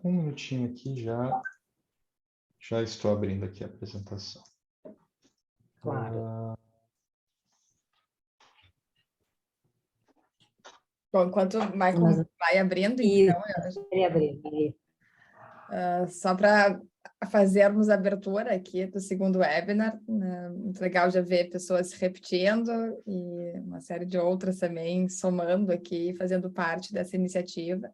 Um minutinho aqui, já estou abrindo aqui a apresentação. Claro. Bom, enquanto o Michael vai abrindo, então, só para fazermos a abertura aqui do segundo webinar, né? Muito legal já ver pessoas se repetindo e uma série de outras também somando aqui, fazendo parte dessa iniciativa.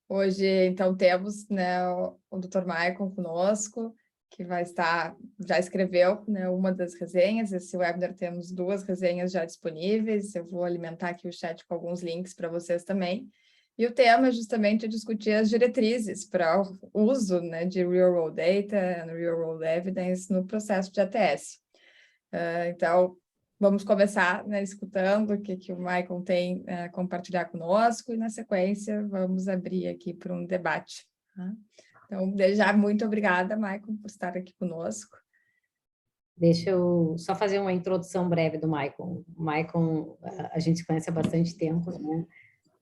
Hoje, então, temos, né, o Dr. Michael conosco, que vai estar, já escreveu, né, uma das resenhas. Esse webinar temos 2 resenhas já disponíveis. Eu vou alimentar aqui o chat com alguns links para vocês também. E o tema é justamente discutir as diretrizes para o uso, né, de Real-World Data and Real-World Evidence no processo de ATS. Então, vamos começar, né, escutando o que o Michael tem a compartilhar conosco e, na sequência, vamos abrir aqui para um debate. Tá? Então, desde já, muito obrigada, Michael, por estar aqui conosco. Deixa eu só fazer uma introdução breve do Michael. O Michael, a gente se conhece há bastante tempo, né?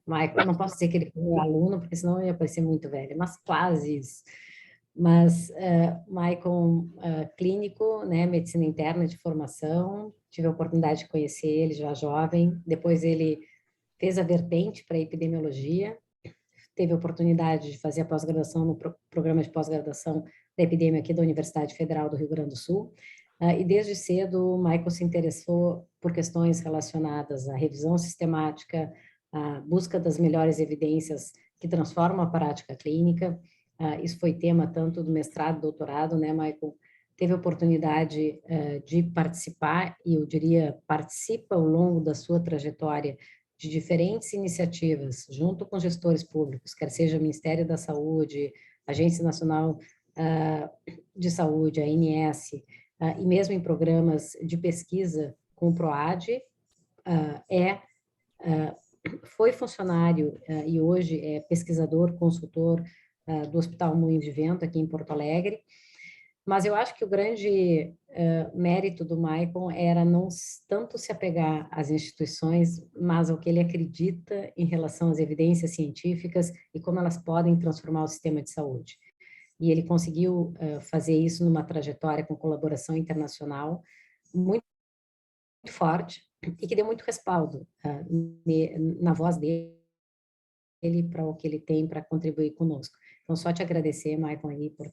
Michael, não posso dizer que ele foi meu aluno, porque senão eu ia parecer muito velha, mas quase isso. Mas Michael, clínico, né, medicina interna de formação, tive a oportunidade de conhecer ele já jovem, depois ele fez a vertente para epidemiologia, teve a oportunidade de fazer a pós-graduação no programa de pós-graduação da epidemia aqui da Universidade Federal do Rio Grande do Sul, e desde cedo o Michael se interessou por questões relacionadas à revisão sistemática, à busca das melhores evidências que transformam a prática clínica. Isso foi tema tanto do mestrado, doutorado, né, Michael? Teve a oportunidade de participar, e eu diria, participa ao longo da sua trajetória de diferentes iniciativas, junto com gestores públicos, quer seja o Ministério da Saúde, Agência Nacional de Saúde, a ANS, e mesmo em programas de pesquisa com o PROAD, foi funcionário e hoje é pesquisador, consultor do Hospital Moinhos de Vento, aqui em Porto Alegre. Mas eu acho que o grande mérito do Michael era não tanto se apegar às instituições, mas ao que ele acredita em relação às evidências científicas e como elas podem transformar o sistema de saúde. E ele conseguiu fazer isso numa trajetória com colaboração internacional muito forte e que deu muito respaldo na voz dele para o que ele tem para contribuir conosco. Então, só te agradecer, Michael, aí, por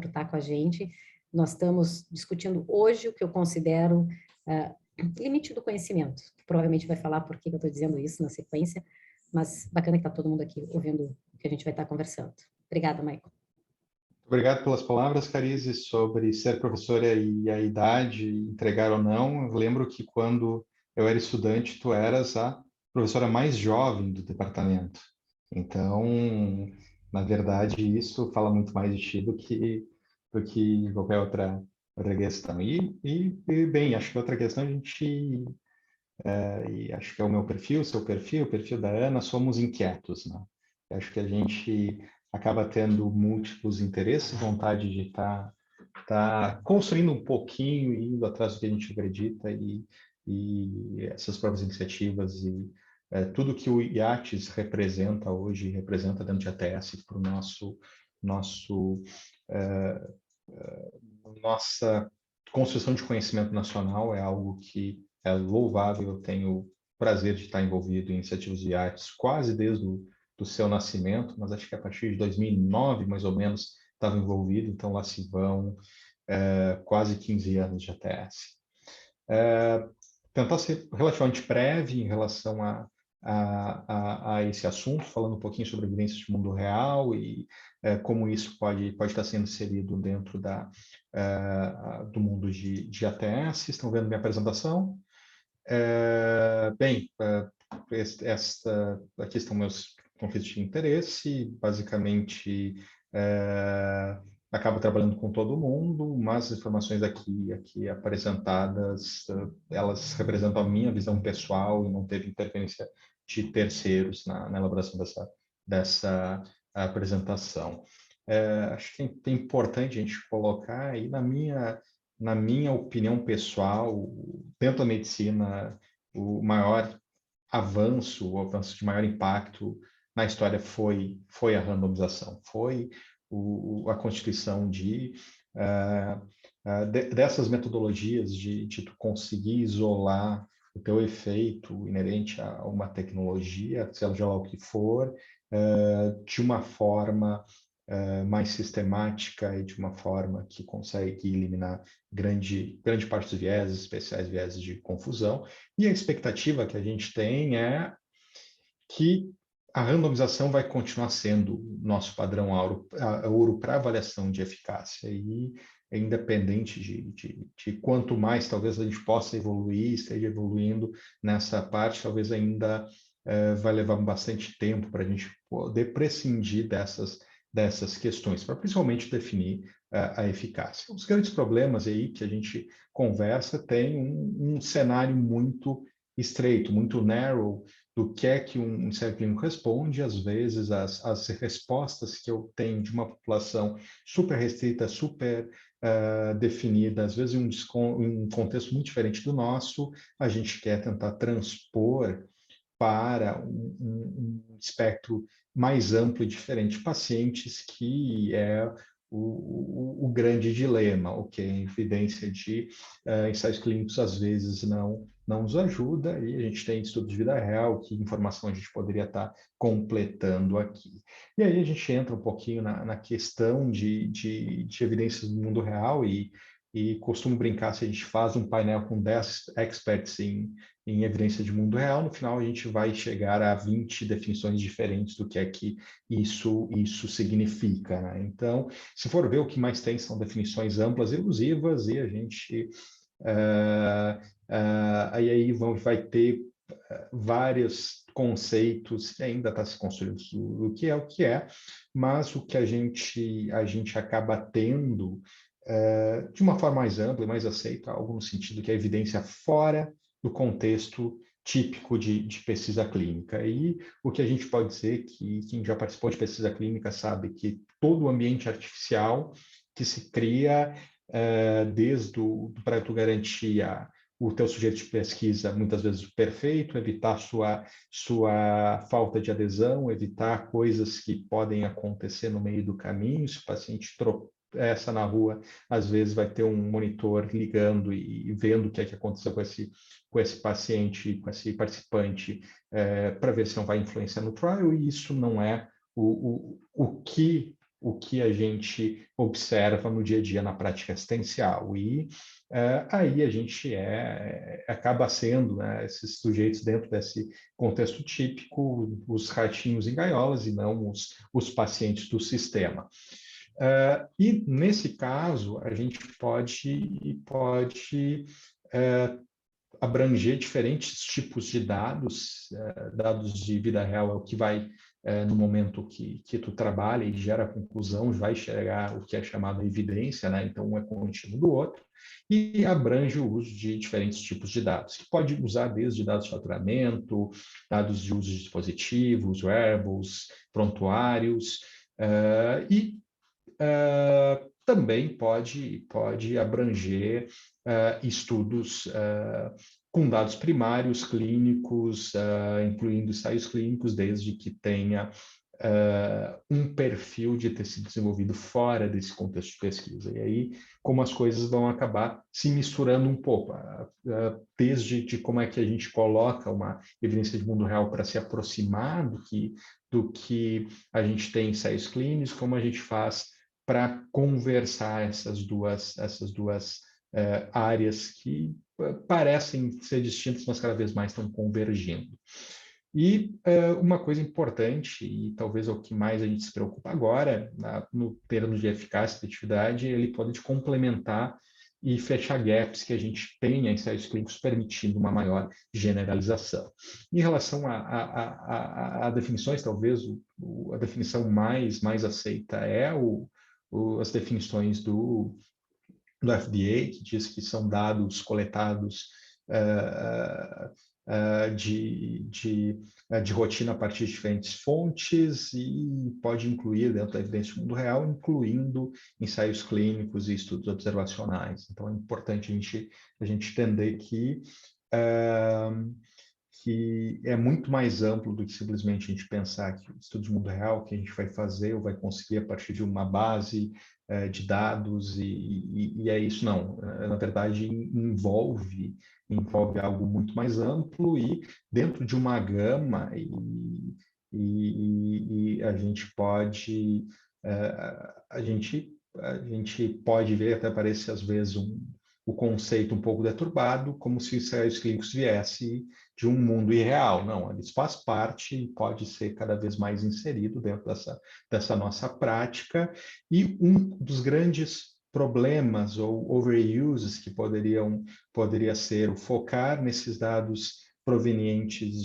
estar com a gente. Nós estamos discutindo hoje o que eu considero limite do conhecimento. Provavelmente vai falar por que eu estou dizendo isso na sequência, mas bacana que está todo mundo aqui ouvindo o que a gente vai estar conversando. Obrigada, Michael. Obrigado pelas palavras, Carize, sobre ser professora e a idade, entregar ou não. Eu lembro que quando eu era estudante, tu eras a professora mais jovem do departamento. Então, na verdade, isso fala muito mais de ti do que qualquer outra questão. E, bem, acho que outra questão a gente, e acho que é o meu perfil, o seu perfil, o perfil da Ana, somos inquietos, né? Acho que a gente acaba tendo múltiplos interesses, vontade de estar construindo um pouquinho, indo atrás do que a gente acredita e essas próprias iniciativas e tudo que o IATES representa hoje, representa dentro de ATS para o nossa construção de conhecimento nacional é algo que é louvável. Eu tenho o prazer de estar envolvido em iniciativas de IATES quase desde do seu nascimento, mas acho que a partir de 2009, mais ou menos, estava envolvido, então lá se vão quase 15 anos de ATS. Tentar ser relativamente breve em relação a esse assunto, falando um pouquinho sobre evidências de mundo real e como isso pode estar sendo inserido dentro do mundo de ATS. Estão vendo minha apresentação? Bem, aqui estão meus conflitos de interesse. Basicamente, acabo trabalhando com todo mundo, mas as informações aqui apresentadas, elas representam a minha visão pessoal e não teve interferência de terceiros na elaboração dessa apresentação. Acho que é importante a gente colocar aí na minha opinião pessoal, dentro da medicina, o maior avanço, o avanço de maior impacto na história foi a randomização, foi a constituição dessas metodologias de tu conseguir isolar o teu efeito inerente a uma tecnologia, seja lá o que for, de uma forma mais sistemática e de uma forma que consegue eliminar grande parte dos vieses, especiais vieses de confusão. E a expectativa que a gente tem é que a randomização vai continuar sendo o nosso padrão ouro para avaliação de eficácia. E é independente de quanto mais talvez a gente possa evoluir, esteja evoluindo nessa parte, talvez ainda vai levar bastante tempo para a gente poder prescindir dessas questões, para principalmente definir a eficácia. Os grandes problemas aí que a gente conversa tem um cenário muito estreito, muito narrow, do que é que um ensaio clínico responde. Às vezes, as respostas que eu tenho de uma população super restrita, super definida, às vezes em um contexto muito diferente do nosso, a gente quer tentar transpor para um espectro mais amplo e diferente de pacientes, que é o grande dilema, ok? A evidência de ensaios clínicos às vezes não nos ajuda, e a gente tem estudo de vida real, que informação a gente poderia estar completando aqui. E aí a gente entra um pouquinho na questão de evidências do mundo real, e costumo brincar, se a gente faz um painel com 10 experts em evidência de mundo real, no final a gente vai chegar a 20 definições diferentes do que é que isso significa, né? Então, se for ver, o que mais tem são definições amplas e elusivas, e a gente aí vai ter vários conceitos que ainda está se construindo o que é, mas o que a gente acaba tendo de uma forma mais ampla e mais aceita, algo no sentido que a evidência fora do contexto típico de pesquisa clínica. E o que a gente pode dizer, que quem já participou de pesquisa clínica sabe que todo o ambiente artificial que se cria, desde para tu garantir o teu sujeito de pesquisa, muitas vezes perfeito, evitar sua falta de adesão, evitar coisas que podem acontecer no meio do caminho, se o paciente tropeça na rua, às vezes vai ter um monitor ligando e vendo o que é que aconteceu com esse paciente, com esse participante, para ver se não vai influenciar no trial, e isso não é o que a gente observa no dia a dia na prática assistencial. E aí a gente acaba sendo, né, esses sujeitos dentro desse contexto típico, os ratinhos em gaiolas e não os pacientes do sistema. E nesse caso, a gente pode abranger diferentes tipos de dados. Dados de vida real é o que vai, no momento que tu trabalha e gera conclusão, vai chegar o que é chamado evidência, né? Então, um é contínuo do outro, e abrange o uso de diferentes tipos de dados, que pode usar desde dados de faturamento, dados de uso de dispositivos, wearables, prontuários, e também pode abranger estudos com dados primários, clínicos, incluindo ensaios clínicos, desde que tenha um perfil de ter sido desenvolvido fora desse contexto de pesquisa. E aí, como as coisas vão acabar se misturando um pouco, desde de como é que a gente coloca uma evidência de mundo real para se aproximar do que a gente tem em ensaios clínicos, como a gente faz para conversar essas duas áreas que parecem ser distintas, mas cada vez mais estão convergindo. E uma coisa importante, e talvez é o que mais a gente se preocupa agora, no termos de eficácia e efetividade, ele pode complementar e fechar gaps que a gente tem em ensaios clínicos, permitindo uma maior generalização. Em relação a definições, talvez a definição mais aceita é as definições do FDA, que diz que são dados coletados de rotina a partir de diferentes fontes, e pode incluir dentro da evidência do mundo real, incluindo ensaios clínicos e estudos observacionais. Então, é importante a gente entender que que é muito mais amplo do que simplesmente a gente pensar que o estudo de mundo real, que a gente vai fazer ou vai conseguir a partir de uma base de dados e é isso. Não, na verdade envolve algo muito mais amplo e dentro de uma gama e a gente pode a gente pode ver, até parece às vezes o conceito um pouco deturbado, como se os ensaios clínicos viesse de um mundo irreal. Não, eles faz parte e pode ser cada vez mais inserido dentro dessa nossa prática. E um dos grandes problemas ou overuses que poderia ser o focar nesses dados provenientes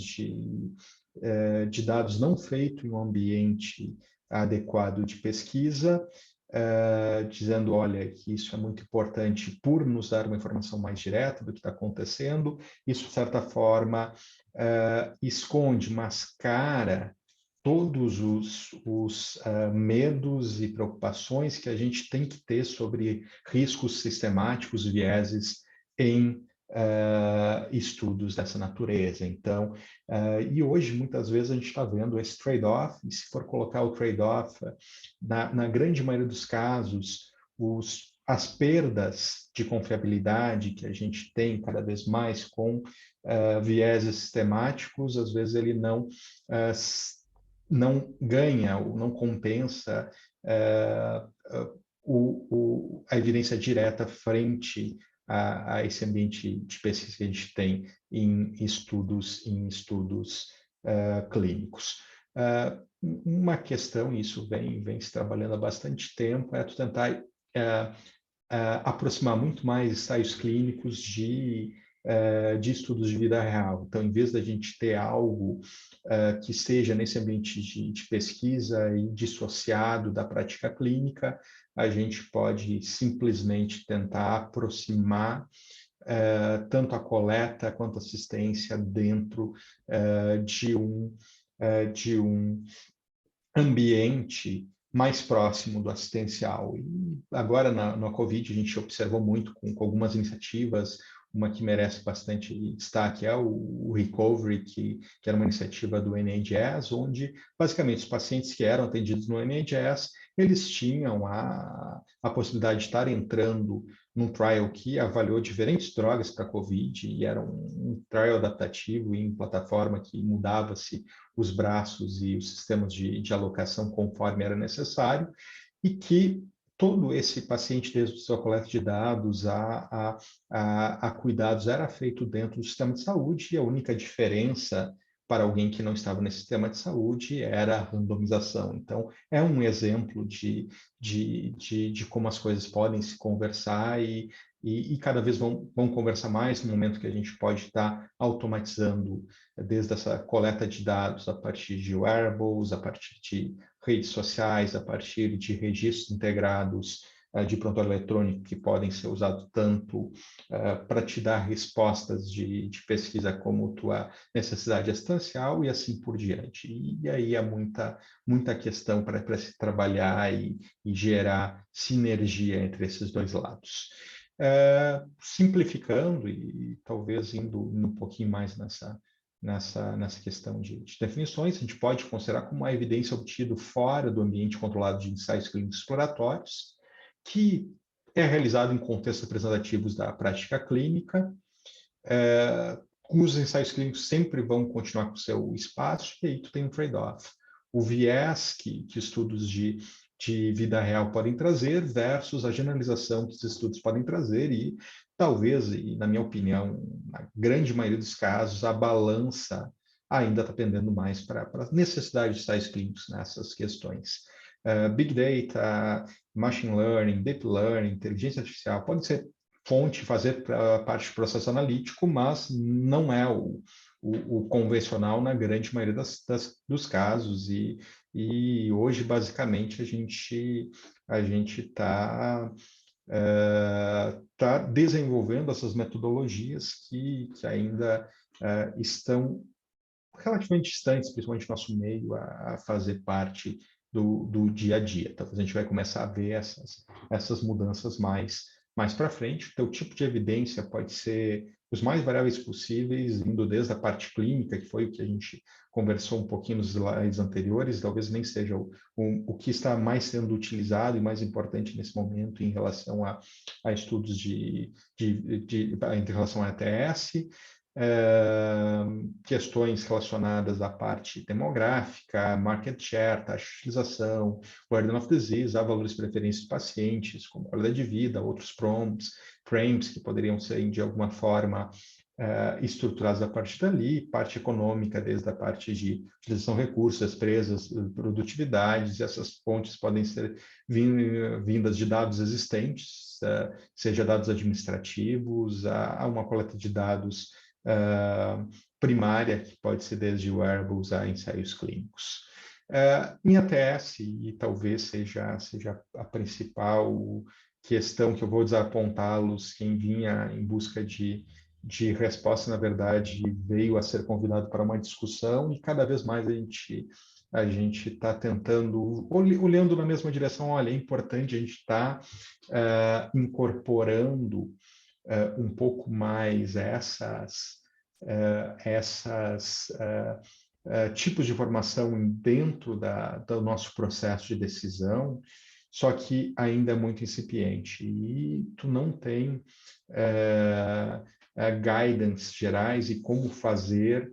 de dados não feitos em um ambiente adequado de pesquisa, dizendo, olha, que isso é muito importante por nos dar uma informação mais direta do que está acontecendo. Isso, de certa forma, esconde, mascara todos os medos e preocupações que a gente tem que ter sobre riscos sistemáticos, vieses em estudos dessa natureza. Então, e hoje, muitas vezes, a gente está vendo esse trade-off, e se for colocar o trade-off, na grande maioria dos casos, as perdas de confiabilidade que a gente tem cada vez mais com vieses sistemáticos, às vezes ele não ganha ou não compensa a evidência direta frente a esse ambiente de pesquisa que a gente tem em estudos clínicos. Uma questão, e isso vem se trabalhando há bastante tempo, é tu tentar aproximar muito mais ensaios clínicos de estudos de vida real. Então, em vez da gente ter algo que esteja nesse ambiente de pesquisa e dissociado da prática clínica, a gente pode simplesmente tentar aproximar tanto a coleta quanto a assistência dentro de um ambiente mais próximo do assistencial. E agora, na Covid, a gente observou muito com algumas iniciativas. Uma que merece bastante destaque é o Recovery, que era uma iniciativa do NHS, onde, basicamente, os pacientes que eram atendidos no NHS, eles tinham a possibilidade de estar entrando num trial que avaliou diferentes drogas para a COVID, e era um trial adaptativo em plataforma que mudava-se os braços e os sistemas de alocação conforme era necessário, e que todo esse paciente, desde a sua coleta de dados a cuidados, era feito dentro do sistema de saúde, e a única diferença para alguém que não estava nesse sistema de saúde era a randomização. Então, é um exemplo de como as coisas podem se conversar e cada vez vão conversar mais no momento que a gente pode estar automatizando desde essa coleta de dados a partir de wearables, a partir de redes sociais, a partir de registros integrados de prontuário eletrônico que podem ser usados tanto para te dar respostas de pesquisa como tua necessidade assistencial e assim por diante. E aí há muita questão para se trabalhar e gerar sinergia entre esses dois lados. Simplificando e talvez indo um pouquinho mais nessa questão de definições, a gente pode considerar como uma evidência obtida fora do ambiente controlado de ensaios clínicos exploratórios, que é realizado em contextos representativos da prática clínica. Os ensaios clínicos sempre vão continuar com o seu espaço, e aí tu tem um trade-off. O viés que estudos de vida real podem trazer versus a generalização que os estudos podem trazer e talvez, e na minha opinião, na grande maioria dos casos, a balança ainda está pendendo mais para a necessidade de ensaios clínicos nessas questões. Big Data, Machine Learning, Deep Learning, inteligência artificial, podem ser fonte, fazer parte do processo analítico, mas não é o convencional na grande maioria dos casos, e hoje, basicamente, a gente está desenvolvendo essas metodologias que ainda estão relativamente distantes, principalmente no nosso meio, a fazer parte do dia a dia. Então, a gente vai começar a ver essas mudanças mais para frente. O teu tipo de evidência pode ser os mais variáveis possíveis, indo desde a parte clínica, que foi o que a gente conversou um pouquinho nos slides anteriores, talvez nem seja o que está mais sendo utilizado e mais importante nesse momento em relação a estudos em relação à ETS, questões relacionadas à parte demográfica, market share, taxa de utilização, burden of disease, há valores de preferência de pacientes, como qualidade de vida, outros frames que poderiam ser, de alguma forma, estruturados a partir dali, parte econômica, desde a parte de utilização de recursos, das empresas, produtividades, e essas fontes podem ser vindas de dados existentes, seja dados administrativos, a uma coleta de dados primária, que pode ser desde wearables a ensaios clínicos. Em ATS, e talvez seja a principal questão que eu vou desapontá-los, quem vinha em busca de resposta, na verdade, veio a ser convidado para uma discussão, e cada vez mais a gente está tentando, olhando na mesma direção. Olha, é importante a gente estar incorporando um pouco mais tipos de informação dentro do nosso processo de decisão, só que ainda é muito incipiente, e tu não tem guidance gerais e como fazer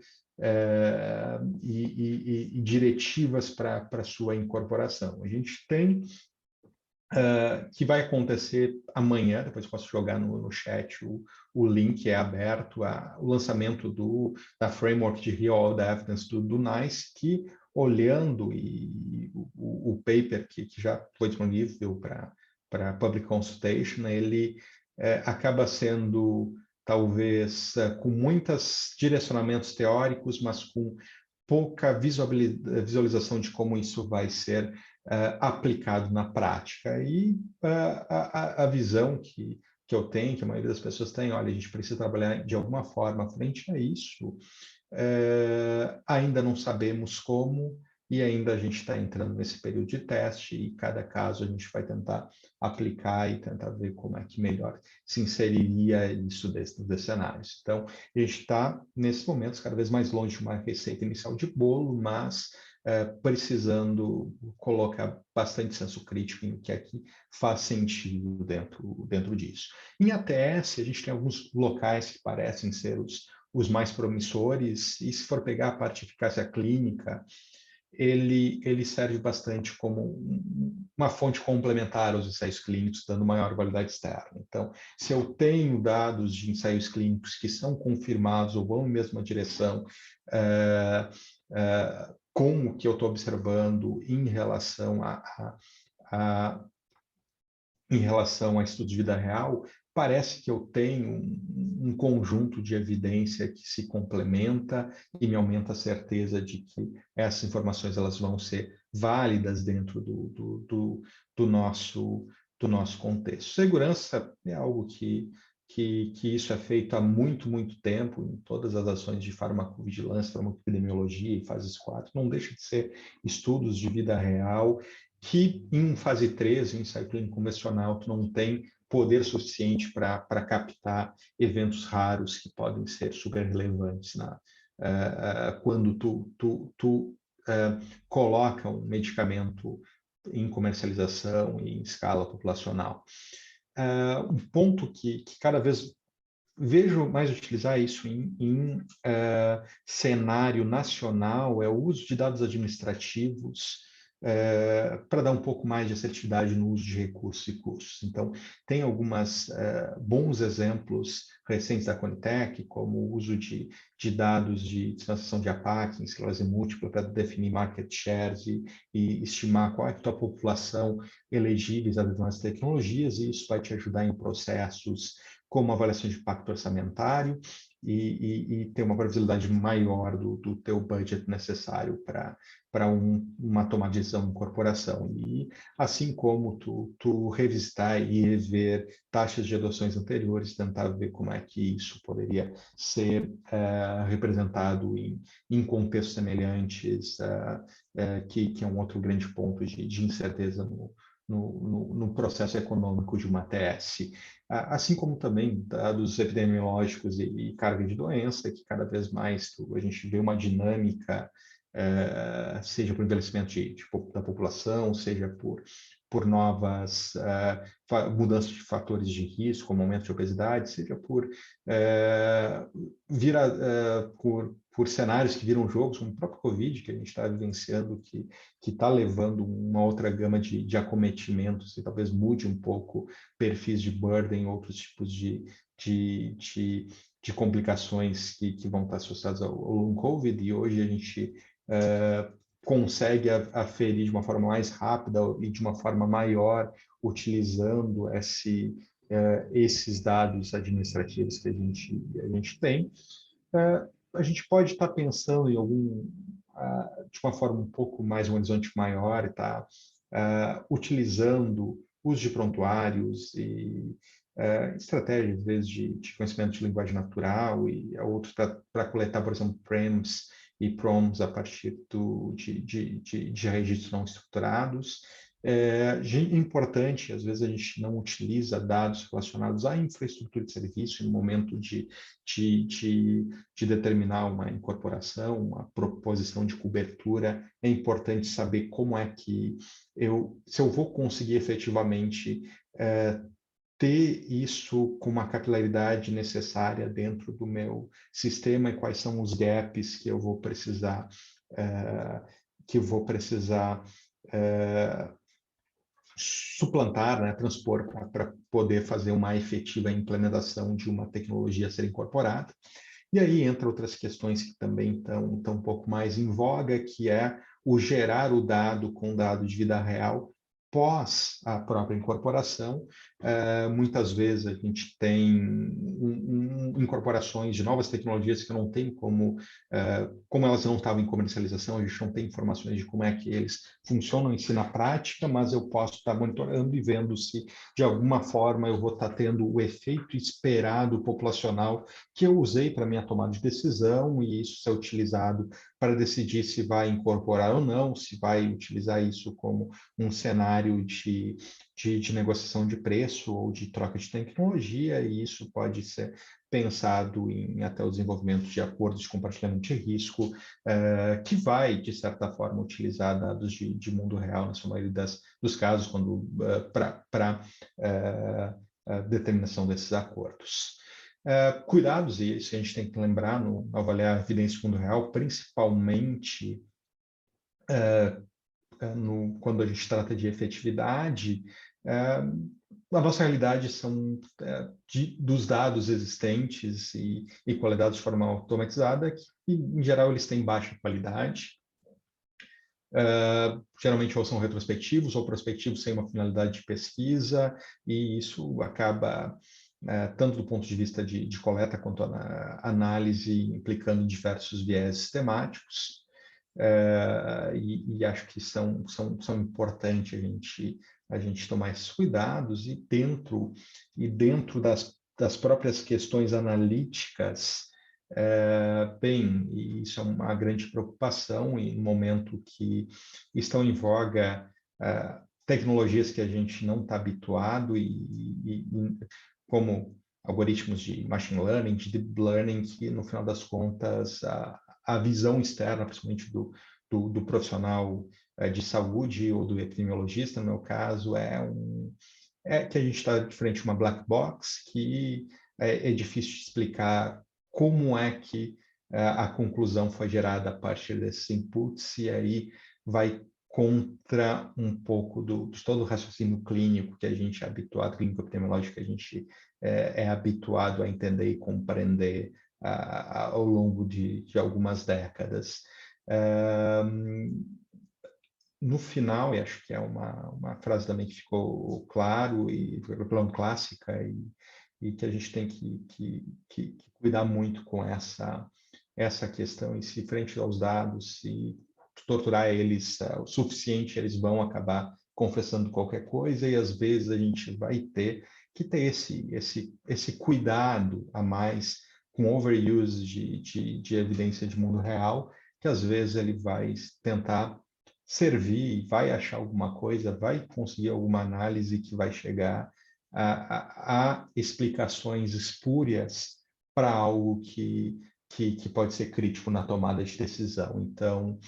e diretivas para sua incorporação. A gente tem que vai acontecer amanhã, depois posso jogar no chat, o link é aberto, o lançamento da framework de Real World Evidence do NICE, que, olhando o paper que já foi disponível para public consultation, ele acaba sendo, talvez, com muitos direcionamentos teóricos, mas com pouca visualização de como isso vai ser aplicado na prática. E a visão que eu tenho, que a maioria das pessoas tem, olha, a gente precisa trabalhar de alguma forma frente a isso, ainda não sabemos como, e ainda a gente está entrando nesse período de teste, e cada caso a gente vai tentar aplicar e tentar ver como é que melhor se inseriria isso desses cenários. Então, a gente está, nesses momentos, cada vez mais longe de uma receita inicial de bolo, mas precisando colocar bastante senso crítico em o que é que faz sentido dentro disso. Em ATS, a gente tem alguns locais que parecem ser os mais promissores, e se for pegar a parte de eficácia clínica, ele serve bastante como uma fonte complementar aos ensaios clínicos, dando maior validade externa. Então, se eu tenho dados de ensaios clínicos que são confirmados ou vão na mesma direção com o que eu estou observando em relação a estudos de vida real, parece que eu tenho um conjunto de evidência que se complementa e me aumenta a certeza de que essas informações elas vão ser válidas dentro do nosso contexto. Segurança é algo que isso é feito há muito, muito tempo em todas as ações de farmacovigilância, farmacopidemiologia e fases 4. Não deixa de ser estudos de vida real que em fase 3, em ensaio clínico convencional, tu não tem poder suficiente para captar eventos raros que podem ser super relevantes quando tu coloca um medicamento em comercialização e em escala populacional. Um ponto que cada vez vejo mais utilizar isso em cenário nacional é o uso de dados administrativos para dar um pouco mais de assertividade no uso de recursos e custos. Então, tem alguns bons exemplos recentes da Conitec, como o uso de dados de dispensação de APAC em esclerose múltipla para definir market shares e estimar qual é a tua população elegíveis a determinadas tecnologias, e isso vai te ajudar em processos como avaliação de impacto orçamentário e ter uma previsibilidade maior do teu budget necessário para uma tomada de decisão em corporação. E assim como tu revisitar e rever taxas de adoções anteriores, tentar ver como é que isso poderia ser representado em contextos semelhantes, que é um outro grande ponto de incerteza no processo econômico de uma TS. Assim como também dados epidemiológicos e carga de doença, que cada vez mais a gente vê uma dinâmica, seja por envelhecimento da população, seja por novas mudanças de fatores de risco, como aumento de obesidade, seja por cenários que viram jogos, como o próprio Covid, que a gente está vivenciando, que está levando uma outra gama de acometimentos e talvez mude um pouco perfis de burden, outros tipos de complicações que vão estar associadas ao long COVID, e hoje a gente consegue aferir de uma forma mais rápida e de uma forma maior, utilizando esses dados administrativos que a gente tem. A gente pode estar pensando em de uma forma um pouco mais, um horizonte maior, estar utilizando uso de prontuários e estratégias, às vezes, de conhecimento de linguagem natural e outros para coletar, por exemplo, prems e proms a partir de registros não estruturados. É importante, às vezes a gente não utiliza dados relacionados à infraestrutura de serviço no momento de determinar uma incorporação, uma proposição de cobertura. É importante saber como é que se eu vou conseguir efetivamente ter isso com uma capilaridade necessária dentro do meu sistema e quais são os gaps que eu vou precisar suplantar, né, transpor para poder fazer uma efetiva implementação de uma tecnologia a ser incorporada. E aí entra outras questões que também estão um pouco mais em voga, que é o gerar o dado com dado de vida real pós a própria incorporação. Muitas vezes a gente tem incorporações de novas tecnologias que não tem como elas não estavam em comercialização, a gente não tem informações de como é que eles funcionam em si na prática, mas eu posso estar monitorando e vendo se de alguma forma eu vou estar tendo o efeito esperado populacional que eu usei para minha tomada de decisão, e isso ser utilizado para decidir se vai incorporar ou não, se vai utilizar isso como um cenário de negociação de preço ou de troca de tecnologia, e isso pode ser pensado em até o desenvolvimento de acordos de compartilhamento de risco, que vai, de certa forma, utilizar dados de mundo real, na sua maioria dos casos, para determinação desses acordos. Cuidados, e isso a gente tem que lembrar no avaliar a evidência do mundo real, principalmente quando a gente trata de efetividade, a nossa realidade são dos dados existentes e coletados de forma automatizada, que em geral eles têm baixa qualidade. Geralmente ou são retrospectivos ou prospectivos sem uma finalidade de pesquisa, e isso acaba, tanto do ponto de vista de coleta quanto na análise, implicando diversos viés temáticos. E acho que são importantes a gente tomar esses cuidados, e dentro das próprias questões analíticas, e isso é uma grande preocupação, e no momento que estão em voga tecnologias que a gente não está habituado, como algoritmos de machine learning, de deep learning, que no final das contas a visão externa, principalmente do profissional de saúde ou do epidemiologista, no meu caso, que a gente está de frente a uma black box, que é difícil de explicar como é que a conclusão foi gerada a partir desses inputs, e aí vai contra um pouco de todo o raciocínio clínico que a gente é habituado, clínico epidemiológico, que a gente é habituado a entender e compreender ao longo de algumas décadas. No final, e acho que é uma frase também que ficou claro e foi clássica, e que a gente tem que cuidar muito com essa questão, e se frente aos dados, se torturar eles o suficiente, eles vão acabar confessando qualquer coisa, e às vezes a gente vai ter que ter esse cuidado a mais com overuse de evidência de mundo real, que às vezes ele vai tentar servir, vai achar alguma coisa, vai conseguir alguma análise que vai chegar a explicações espúrias para algo que pode ser crítico na tomada de decisão. Então,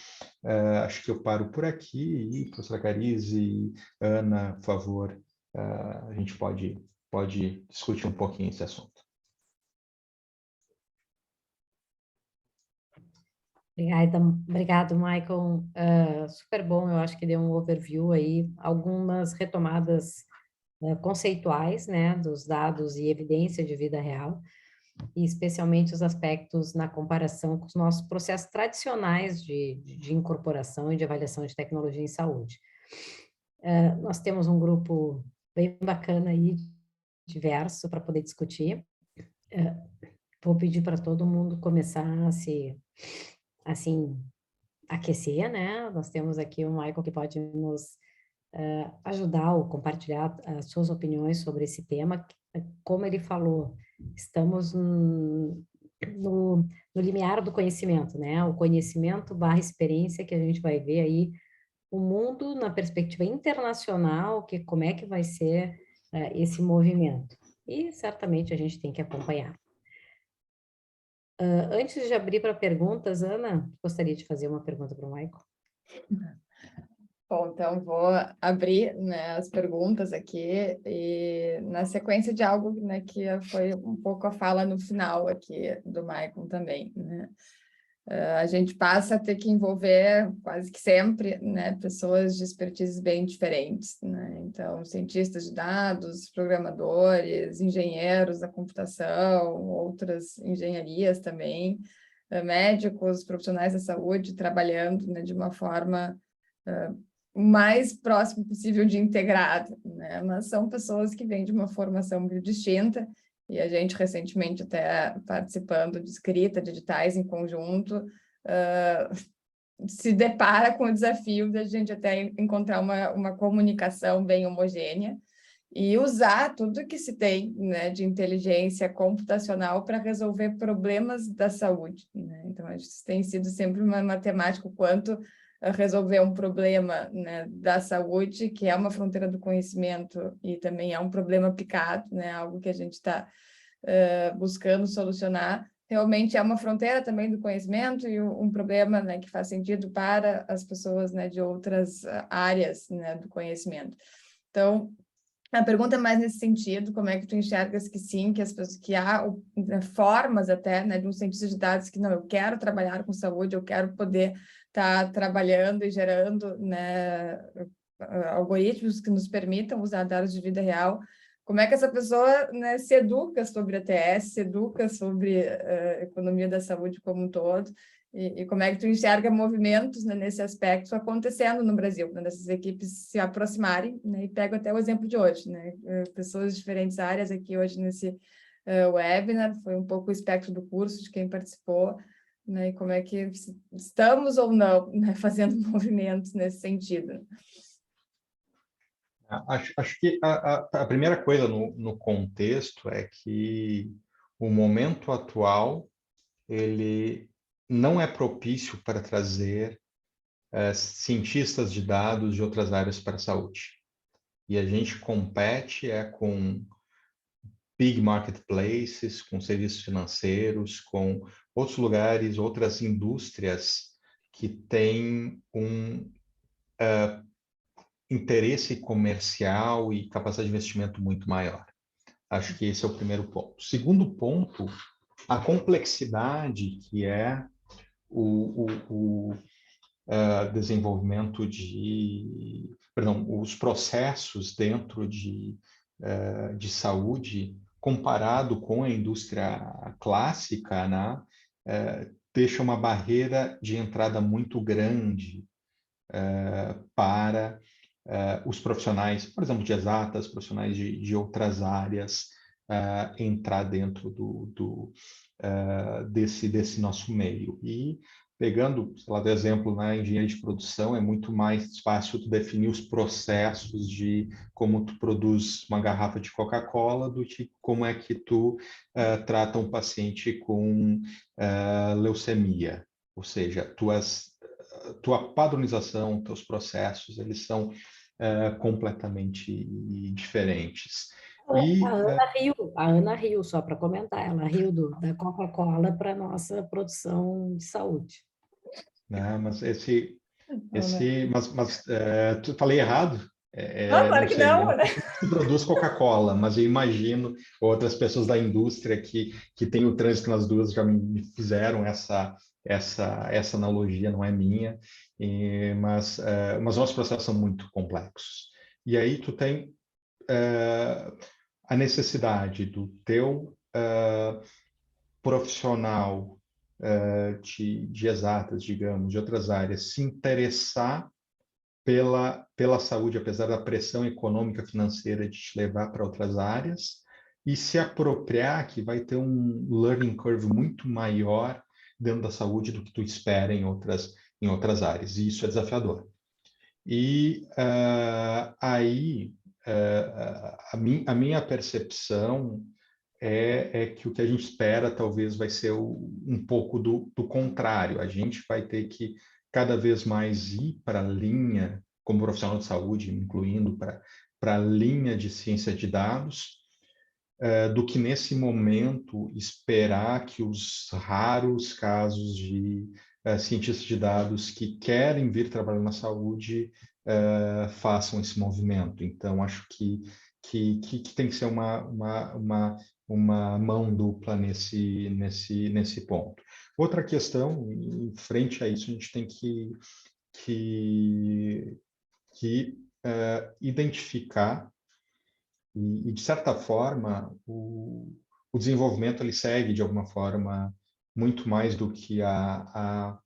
acho que eu paro por aqui e, professora Carize, Ana, por favor, a gente pode discutir um pouquinho esse assunto. Obrigado, Michael. Super bom, eu acho que deu um overview aí, algumas retomadas conceituais, né, dos dados e evidência de vida real, e especialmente os aspectos na comparação com os nossos processos tradicionais de incorporação e de avaliação de tecnologia em saúde. Nós temos um grupo bem bacana aí, diverso, para poder discutir. Vou pedir para todo mundo começar a se, assim, aquecer, né? Nós temos aqui o Michael que pode nos ajudar ou compartilhar as suas opiniões sobre esse tema. Como ele falou, estamos no limiar do conhecimento, né? O conhecimento barra experiência que a gente vai ver aí o mundo na perspectiva internacional, que como é que vai ser esse movimento. E certamente a gente tem que acompanhar. Antes de abrir para perguntas, Ana, gostaria de fazer uma pergunta para o Michael. Bom, então vou abrir, né, as perguntas aqui e na sequência de algo, né, que foi um pouco a fala no final aqui do Michael também, né? A gente passa a ter que envolver quase que sempre, né, pessoas de expertises bem diferentes, né? Então, cientistas de dados, programadores, engenheiros da computação, outras engenharias também, médicos, profissionais da saúde, trabalhando, né, de uma forma o mais próximo possível de integrado, né? Mas são pessoas que vêm de uma formação muito distinta, e a gente recentemente até participando de escrita de editais em conjunto, se depara com o desafio de a gente até encontrar uma comunicação bem homogênea e usar tudo que se tem, né, de inteligência computacional para resolver problemas da saúde, né? Então, a gente tem sido sempre uma matemática o quanto resolver um problema, né, da saúde, que é uma fronteira do conhecimento e também é um problema aplicado, né, algo que a gente está buscando solucionar, realmente é uma fronteira também do conhecimento e um problema, né, que faz sentido para as pessoas, né, de outras áreas, né, do conhecimento. Então, a pergunta é mais nesse sentido, como é que tu enxergas que sim, que as pessoas, que há formas até, né, de um cientista de dados que não, eu quero trabalhar com saúde, eu quero poder estar trabalhando e gerando, né, algoritmos que nos permitam usar dados de vida real. Como é que essa pessoa, né, se educa sobre ATS, se educa sobre economia da saúde como um todo, e como é que tu enxerga movimentos, né, nesse aspecto acontecendo no Brasil, né, dessas equipes se aproximarem, né, e pego até o exemplo de hoje, né, pessoas de diferentes áreas aqui hoje nesse webinar, foi um pouco o espectro do curso de quem participou, né, e como é que estamos ou não, né, fazendo movimentos nesse sentido. Acho que a primeira coisa no contexto é que o momento atual ele não é propício para trazer cientistas de dados de outras áreas para a saúde. E a gente compete com big marketplaces, com serviços financeiros, com outros lugares, outras indústrias que têm um interesse comercial e capacidade de investimento muito maior. Acho que esse é o primeiro ponto. Segundo ponto, a complexidade que é o desenvolvimento os processos dentro de saúde comparado com a indústria clássica, né, deixa uma barreira de entrada muito grande para os profissionais, por exemplo, de exatas, profissionais de outras áreas, entrar dentro desse nosso meio. E pegando, sei lá, de exemplo, na engenharia de produção, é muito mais fácil tu definir os processos de como tu produz uma garrafa de Coca-Cola do que como é que tu trata um paciente com leucemia. Ou seja, tua padronização, teus processos, eles são completamente diferentes. A Ana riu, só para comentar, ela riu da Coca-Cola para a nossa produção de saúde. Né? Mas tu falei errado. Não, claro Não que sei, não, eu né? não produz Coca-Cola, mas eu imagino outras pessoas da indústria que têm o trânsito nas duas já me fizeram essa analogia, não é minha, mas os nossos processos são muito complexos. E aí tu tem a necessidade do teu profissional de exatas, digamos, de outras áreas, se interessar pela saúde, apesar da pressão econômica financeira de te levar para outras áreas, e se apropriar que vai ter um learning curve muito maior dentro da saúde do que tu espera em outras áreas, e isso é desafiador. E aí, a minha percepção é que o que a gente espera talvez vai ser um pouco do contrário. A gente vai ter que cada vez mais ir para a linha, como profissional de saúde, incluindo para a linha de ciência de dados, do que nesse momento esperar que os raros casos de cientistas de dados que querem vir trabalhar na saúde façam esse movimento. Então, acho que tem que ser uma mão dupla nesse ponto. Outra questão, em frente a isso, a gente tem que identificar e, de certa forma, o desenvolvimento ele segue, de alguma forma, muito mais do que a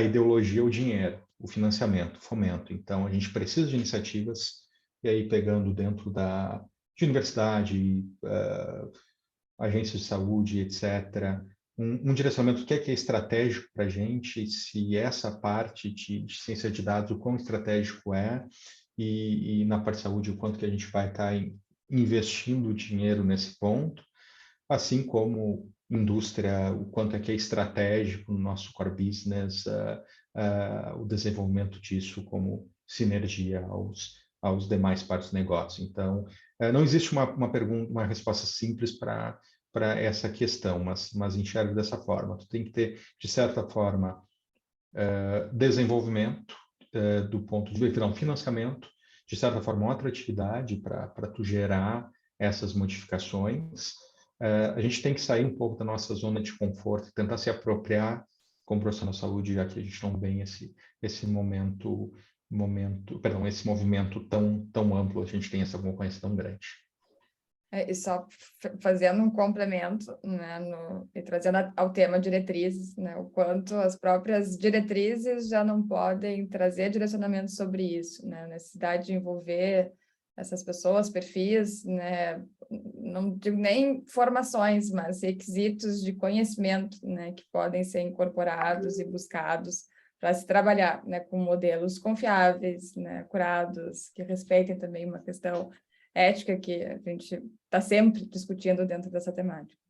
ideologia ou o dinheiro, o financiamento, o fomento. Então, a gente precisa de iniciativas, e aí pegando dentro de universidade, agências de saúde, etc., um direcionamento que é estratégico para a gente, se essa parte de ciência de dados, o quão estratégico é, e na parte de saúde, o quanto que a gente vai estar investindo dinheiro nesse ponto, assim como indústria, o quanto é que é estratégico no nosso core business, o desenvolvimento disso como sinergia aos demais partes do negócio. Então, não existe uma resposta simples para essa questão, mas enxergo dessa forma. Tu tem que ter, de certa forma, desenvolvimento do ponto de vista, financiamento, de certa forma, uma atratividade para tu gerar essas modificações. A gente tem que sair um pouco da nossa zona de conforto, tentar se apropriar como profissional de saúde, já que a gente não tem esse movimento tão amplo, a gente tem essa concorrência tão grande. E só fazendo um complemento, né, e trazendo ao tema diretrizes, né, o quanto as próprias diretrizes já não podem trazer direcionamento sobre isso, né, a necessidade de envolver essas pessoas, perfis, né, não digo nem formações, mas requisitos de conhecimento, né, que podem ser incorporados e buscados para se trabalhar, né, com modelos confiáveis, né, curados, que respeitem também uma questão ética que a gente está sempre discutindo dentro dessa temática.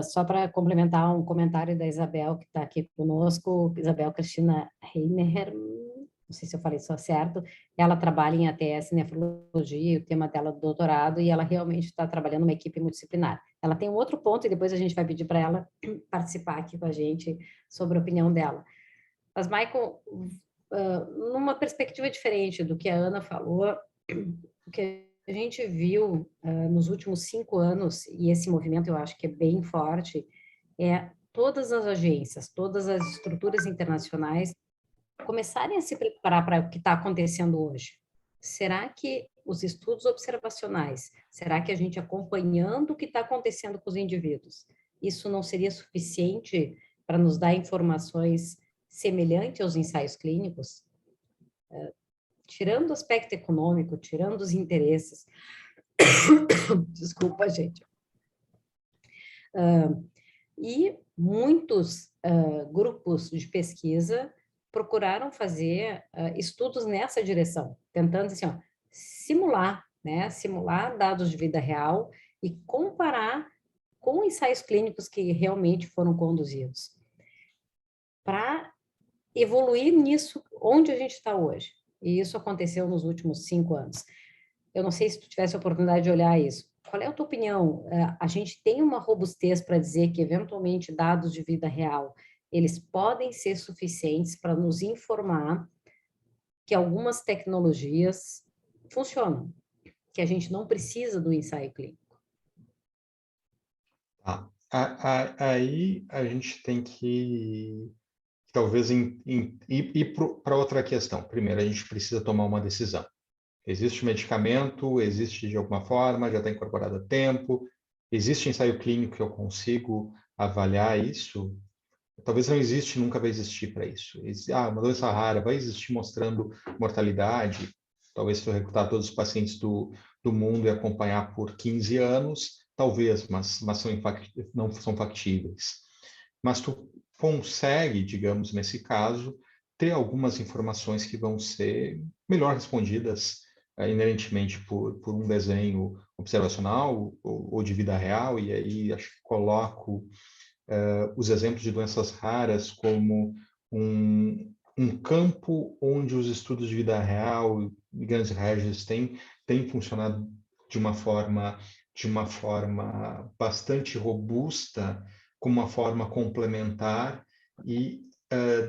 Só para complementar um comentário da Isabel, que está aqui conosco, Isabel Cristina Reimer, não sei se eu falei só certo, ela trabalha em ATS Nefrologia, o tema dela é doutorado, e ela realmente está trabalhando numa equipe multidisciplinar. Ela tem um outro ponto, e depois a gente vai pedir para ela participar aqui com a gente sobre a opinião dela. Mas, Michael, numa perspectiva diferente do que a Ana falou, o que a gente viu nos últimos 5 anos, e esse movimento eu acho que é bem forte, é todas as agências, todas as estruturas internacionais começarem a se preparar para o que está acontecendo hoje. Será que os estudos observacionais, será que a gente acompanhando o que está acontecendo com os indivíduos, isso não seria suficiente para nos dar informações semelhantes aos ensaios clínicos? Tirando o aspecto econômico, tirando os interesses. Desculpa, gente. E muitos grupos de pesquisa procuraram fazer estudos nessa direção, tentando assim, simular dados de vida real e comparar com ensaios clínicos que realmente foram conduzidos. Para evoluir nisso onde a gente está hoje. E isso aconteceu nos últimos 5 anos. Eu não sei se tu tivesse a oportunidade de olhar isso. Qual é a tua opinião? A gente tem uma robustez para dizer que, eventualmente, dados de vida real, eles podem ser suficientes para nos informar que algumas tecnologias funcionam, que a gente não precisa do ensaio clínico. Tá. Aí a gente tem que, talvez, ir para outra questão. Primeiro, a gente precisa tomar uma decisão. Existe medicamento, existe de alguma forma, já está incorporado a tempo, existe ensaio clínico que eu consigo avaliar isso? Talvez não existe, nunca vai existir para isso. Uma doença rara vai existir mostrando mortalidade. Talvez se eu recrutar todos os pacientes do mundo e acompanhar por 15 anos, talvez, mas não são factíveis. Mas tu consegue, digamos, nesse caso, ter algumas informações que vão ser melhor respondidas inerentemente por um desenho observacional ou de vida real, e aí acho que coloco os exemplos de doenças raras como um campo onde os estudos de vida real e grandes redes têm funcionado de uma forma bastante robusta, como uma forma complementar e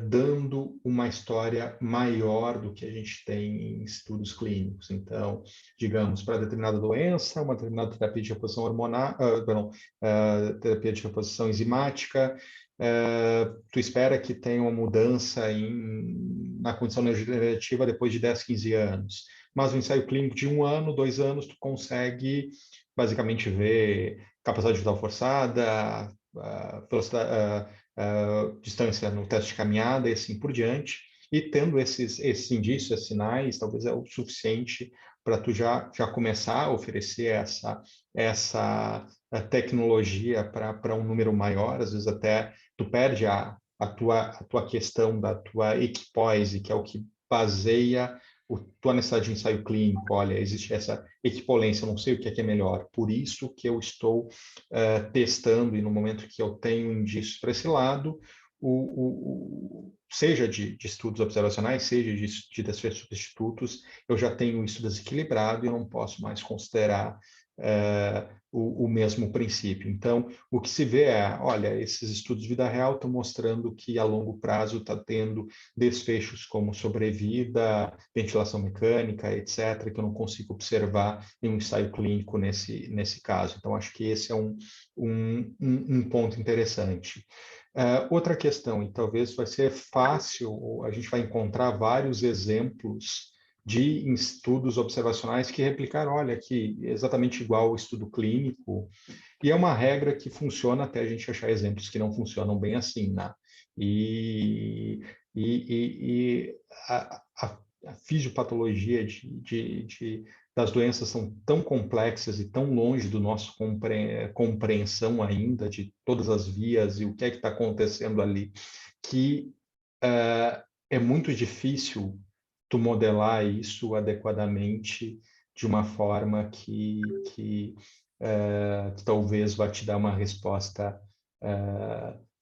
dando uma história maior do que a gente tem em estudos clínicos. Então, digamos, para determinada doença, uma determinada terapia de reposição hormonal, terapia de reposição enzimática, tu espera que tenha uma mudança na condição neurodegenerativa depois de 10, 15 anos. Mas o ensaio clínico de 1 ano, 2 anos, tu consegue basicamente ver capacidade vital forçada, distância no teste de caminhada e assim por diante. E tendo esses indícios, esses sinais, talvez é o suficiente para tu já começar a oferecer essa tecnologia para um número maior. Às vezes até tu perde a tua questão da tua equipoise, que é o que baseia tua necessidade de ensaio clínico. Olha, existe essa equipolência, eu não sei o que é melhor, por isso que eu estou testando, e no momento que eu tenho indícios para esse lado, seja de estudos observacionais, seja de desfechos substitutos, eu já tenho isso desequilibrado e eu não posso mais considerar o mesmo princípio. Então, o que se vê é, olha, esses estudos de vida real estão mostrando que a longo prazo está tendo desfechos como sobrevida, ventilação mecânica, etc., que eu não consigo observar em um ensaio clínico nesse caso. Então, acho que esse é um ponto interessante. Outra questão, e talvez vai ser fácil, a gente vai encontrar vários exemplos de estudos observacionais que replicaram, olha, aqui, exatamente igual ao estudo clínico, e é uma regra que funciona até a gente achar exemplos que não funcionam bem assim, né? E a fisiopatologia das doenças são tão complexas e tão longe do nosso compreensão ainda de todas as vias e o que é que está acontecendo ali, que é muito difícil tu modelar isso adequadamente de uma forma que talvez vá te dar uma resposta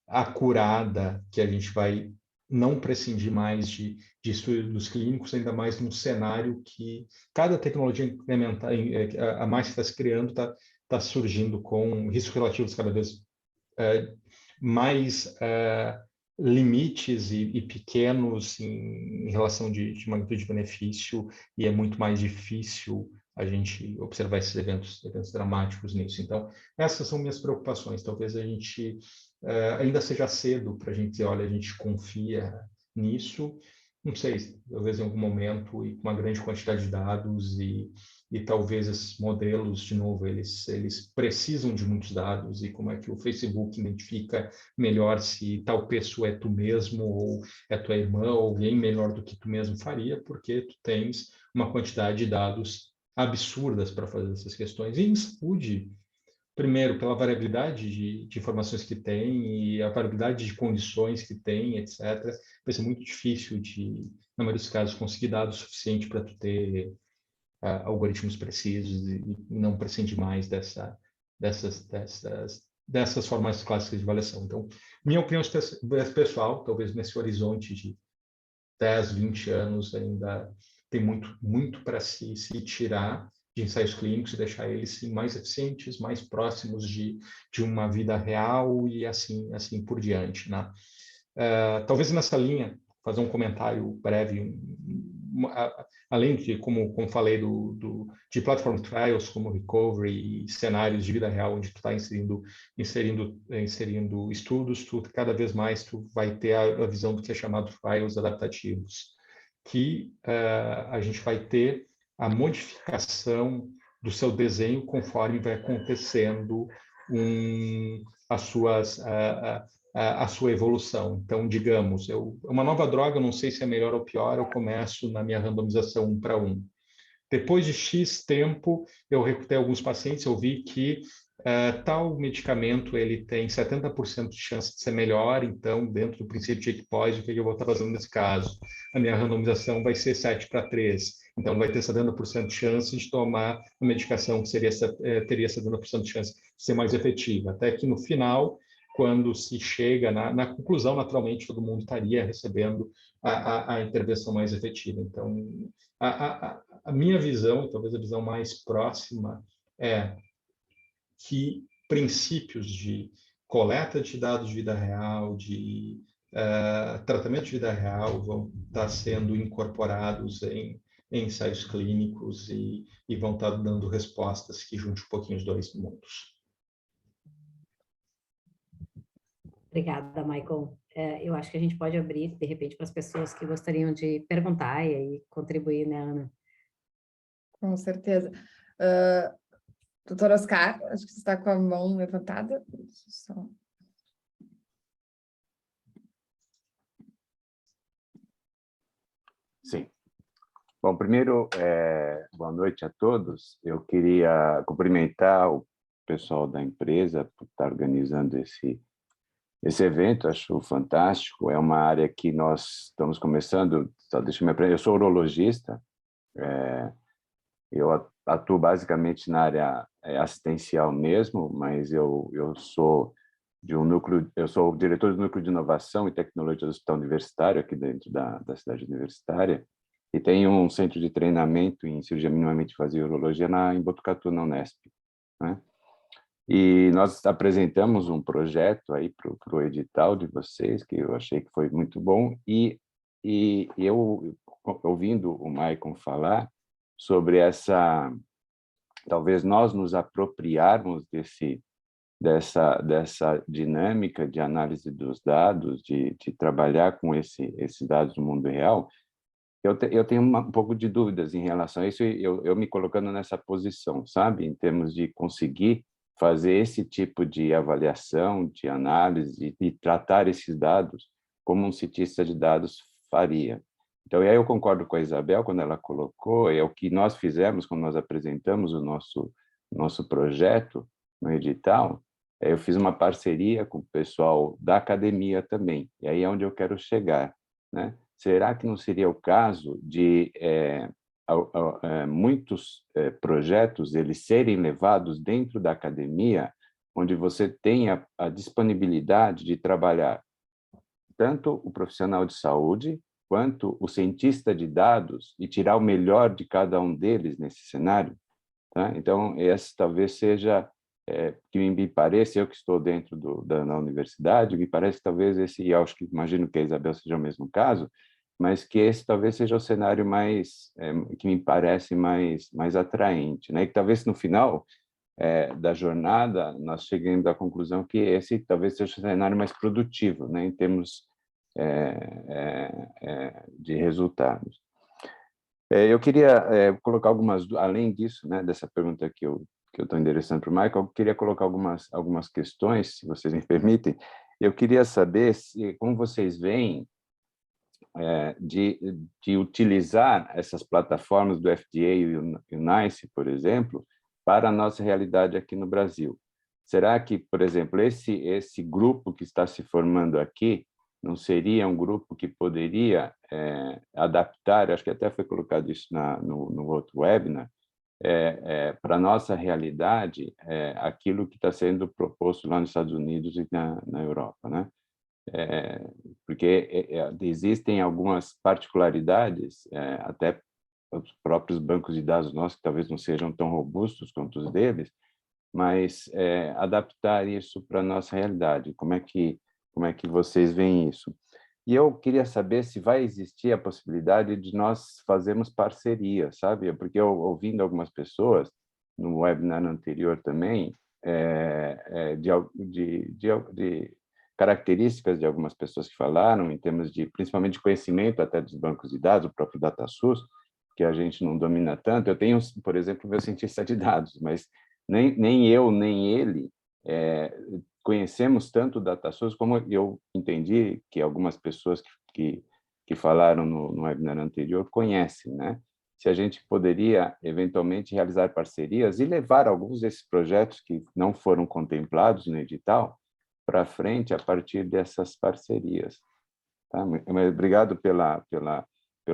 acurada, que a gente vai não prescindir mais de estudos clínicos, ainda mais num cenário que cada tecnologia incremental, a mais que está se criando, está surgindo com riscos relativos cada vez mais limites e pequenos em relação de magnitude de benefício, e é muito mais difícil a gente observar esses eventos dramáticos nisso. Então, essas são minhas preocupações. Talvez a gente ainda seja cedo para a gente dizer, olha, a gente confia nisso. Não sei, talvez em algum momento, e com uma grande quantidade de dados, e talvez esses modelos, de novo, eles precisam de muitos dados, e como é que o Facebook identifica melhor se tal pessoa é tu mesmo, ou é tua irmã, ou alguém melhor do que tu mesmo faria, porque tu tens uma quantidade de dados absurdas para fazer essas questões. E em saúde, primeiro, pela variabilidade de informações que tem e a variabilidade de condições que tem, etc., vai ser muito difícil na maioria dos casos, conseguir dados suficientes para tu ter algoritmos precisos e não prescindir mais dessas formas clássicas de avaliação. Então, minha opinião pessoal, talvez nesse horizonte de 10, 20 anos ainda tem muito para se tirar de ensaios clínicos e deixar eles sim, mais eficientes, mais próximos de uma vida real e assim por diante, né? Talvez nessa linha, fazer um comentário breve, além de, como falei, de platform trials como recovery e cenários de vida real, onde tu está inserindo estudos, cada vez mais tu vai ter a visão do que é chamado trials adaptativos, que a gente vai ter a modificação do seu desenho conforme vai acontecendo a sua evolução. Então, digamos, uma nova droga, eu não sei se é melhor ou pior, eu começo na minha randomização 1 para 1. Depois de X tempo, eu recrutei alguns pacientes, eu vi que tal medicamento ele tem 70% de chance de ser melhor, então, dentro do princípio de equipoise, o que eu vou estar fazendo nesse caso? A minha randomização vai ser 7 para 3. Então, vai ter 70% de chance de tomar uma medicação que teria 70% de chance de ser mais efetiva. Até que, no final, quando se chega na conclusão, naturalmente, todo mundo estaria recebendo a intervenção mais efetiva. Então, a minha visão, talvez a visão mais próxima, é que princípios de coleta de dados de vida real, de tratamento de vida real vão estar sendo incorporados em ensaios clínicos e vão estar dando respostas que juntem um pouquinho os dois mundos. Obrigada, Michael. Eu acho que a gente pode abrir, de repente, para as pessoas que gostariam de perguntar e aí contribuir, né, Ana? Com certeza. Doutor Oscar, acho que você está com a mão levantada. Só... Sim. Bom, primeiro, boa noite a todos. Eu queria cumprimentar o pessoal da empresa por estar organizando esse evento, acho fantástico. É uma área que nós estamos começando, só deixa eu me aprender, eu sou urologista, eu atuo basicamente na área assistencial mesmo, mas eu sou de um núcleo, eu sou o diretor do núcleo de inovação e tecnologia do Hospital Universitário aqui dentro da cidade universitária, e tem um centro de treinamento em cirurgia minimamente invasiva e urologia em Botucatu, na Unesp, né? E nós apresentamos um projeto aí para o edital de vocês, que eu achei que foi muito bom, e eu, ouvindo o Maicon falar sobre talvez nós nos apropriarmos dessa dinâmica de análise dos dados, de trabalhar com esses dados do mundo real, eu tenho um pouco de dúvidas em relação a isso, e eu me colocando nessa posição, sabe, em termos de conseguir fazer esse tipo de avaliação, de análise, e tratar esses dados como um cientista de dados faria. Então, aí eu concordo com a Isabel quando ela colocou, é o que nós fizemos quando nós apresentamos o nosso projeto no edital. Eu fiz uma parceria com o pessoal da academia também, e aí é onde eu quero chegar, né? Será que não seria o caso de muitos projetos eles serem levados dentro da academia, onde você tenha a disponibilidade de trabalhar tanto o profissional de saúde quanto o cientista de dados e tirar o melhor de cada um deles nesse cenário, tá? Então, esse talvez seja, que me parece, eu que estou dentro da universidade, me parece que talvez esse, e eu acho que imagino que a Isabel seja o mesmo caso, mas que esse talvez seja o cenário que me parece mais atraente, né? E que talvez no final da jornada nós cheguemos à conclusão que esse talvez seja o cenário mais produtivo, né? Em termos de resultados. Eu queria colocar além disso, né, dessa pergunta que eu estou endereçando para o Michael, eu queria colocar algumas questões, se vocês me permitem. Eu queria saber como vocês veem de utilizar essas plataformas do FDA e o NICE, por exemplo, para a nossa realidade aqui no Brasil. Será que, por exemplo, esse grupo que está se formando aqui não seria um grupo que poderia adaptar, acho que até foi colocado isso no outro webinar, para a nossa realidade, aquilo que está sendo proposto lá nos Estados Unidos e na Europa, né? porque existem algumas particularidades, até os próprios bancos de dados nossos, que talvez não sejam tão robustos quanto os deles, mas adaptar isso para a nossa realidade. Como é que vocês veem isso? E eu queria saber se vai existir a possibilidade de nós fazermos parcerias, sabe? Porque eu, ouvindo algumas pessoas, no webinar anterior também, de características de algumas pessoas que falaram, em termos de, principalmente, de conhecimento até dos bancos de dados, o próprio DataSUS, que a gente não domina tanto. Eu tenho, por exemplo, meu cientista de dados, mas nem eu, nem ele conhecemos tanto o DataSource, como eu entendi que algumas pessoas que falaram no webinar anterior conhecem, né? Se a gente poderia, eventualmente, realizar parcerias e levar alguns desses projetos que não foram contemplados no edital para frente a partir dessas parcerias. Tá? Obrigado pela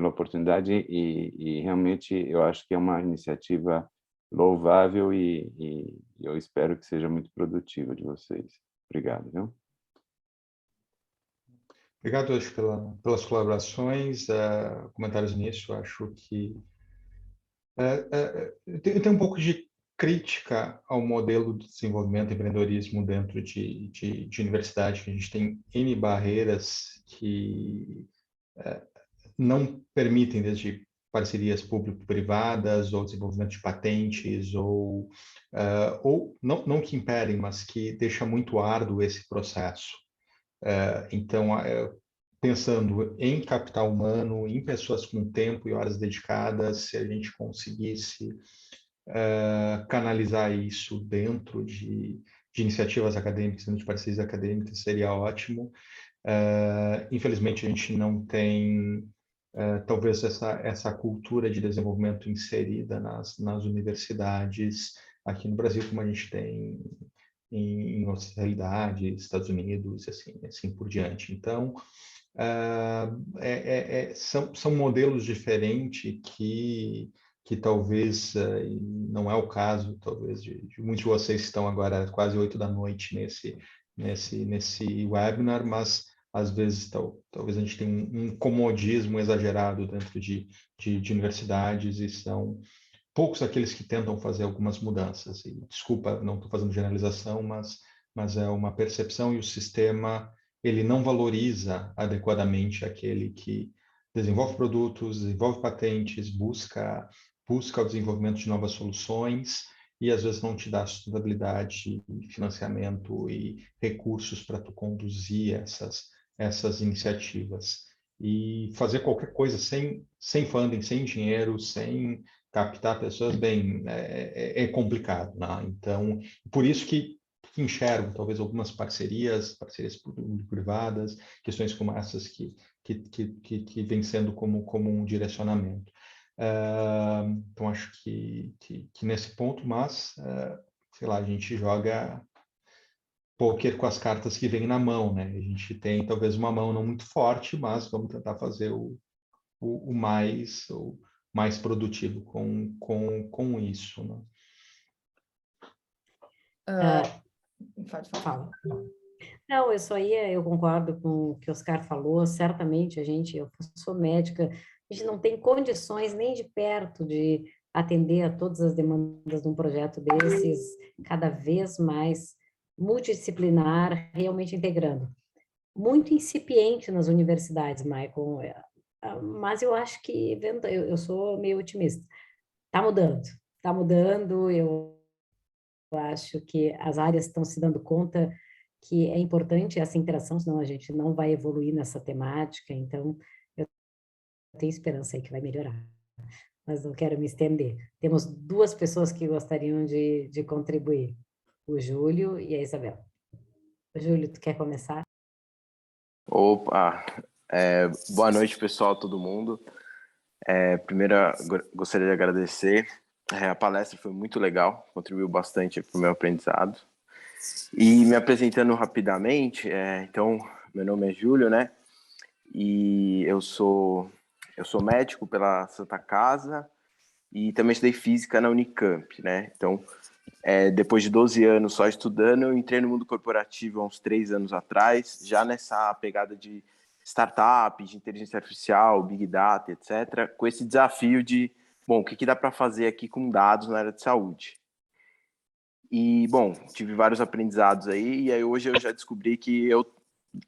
oportunidade e realmente eu acho que é uma iniciativa louvável e eu espero que seja muito produtiva de vocês. Obrigado, viu? Obrigado, acho, pelas colaborações, comentários nisso. Acho que tem um pouco de crítica ao modelo de desenvolvimento e empreendedorismo dentro de universidade, que a gente tem N barreiras que não permitem, desde parcerias público-privadas, ou desenvolvimento de patentes, ou não que impedem, mas que deixa muito árduo esse processo. Então, pensando em capital humano, em pessoas com tempo e horas dedicadas, se a gente conseguisse canalizar isso dentro de iniciativas acadêmicas, dentro de parcerias acadêmicas, seria ótimo. Infelizmente, a gente não tem talvez essa cultura de desenvolvimento inserida nas universidades aqui no Brasil, como a gente tem em outras realidades, Estados Unidos, assim por diante. Então, são modelos diferentes que talvez, não é o caso, talvez, de muitos de vocês que estão agora quase 8 da noite nesse webinar, mas às vezes talvez a gente tenha um comodismo exagerado dentro de universidades e são poucos aqueles que tentam fazer algumas mudanças. E, desculpa, não estou fazendo generalização, mas é uma percepção e o sistema ele não valoriza adequadamente aquele que desenvolve produtos, desenvolve patentes, busca o desenvolvimento de novas soluções e às vezes não te dá sustentabilidade, financiamento e recursos para tu conduzir essas iniciativas. E fazer qualquer coisa sem funding, sem dinheiro, sem captar pessoas, bem, é complicado, né? Então, por isso que enxergo talvez algumas parcerias público-privadas, questões como essas que vem sendo como um direcionamento. Então, acho que nesse ponto, mas, sei lá, a gente joga poker com as cartas que vem na mão, né? A gente tem talvez uma mão não muito forte, mas vamos tentar fazer o mais produtivo com isso, né? Pode falar. Fala. Não, eu concordo com o que o Oscar falou, certamente eu sou médica, a gente não tem condições nem de perto de atender a todas as demandas de um projeto desses, cada vez mais multidisciplinar, realmente integrando. Muito incipiente nas universidades, Michael, mas eu acho que, eu sou meio otimista, está mudando, eu acho que as áreas estão se dando conta que é importante essa interação, senão a gente não vai evoluir nessa temática, então eu tenho esperança aí que vai melhorar, mas não quero me estender. Temos duas pessoas que gostariam de contribuir, o Júlio e a Isabel. Júlio, tu quer começar? Opa, boa noite, pessoal, todo mundo. Primeiro, gostaria de agradecer. A palestra foi muito legal, contribuiu bastante para o meu aprendizado. E me apresentando rapidamente, então, meu nome é Júlio, né? E eu sou médico pela Santa Casa e também estudei física na Unicamp, né? Então, depois de 12 anos só estudando, eu entrei no mundo corporativo há uns 3 anos atrás, já nessa pegada de startup, de inteligência artificial, big data, etc., com esse desafio de, bom, o que dá para fazer aqui com dados na área de saúde? E, bom, tive vários aprendizados aí, e aí hoje eu já descobri que eu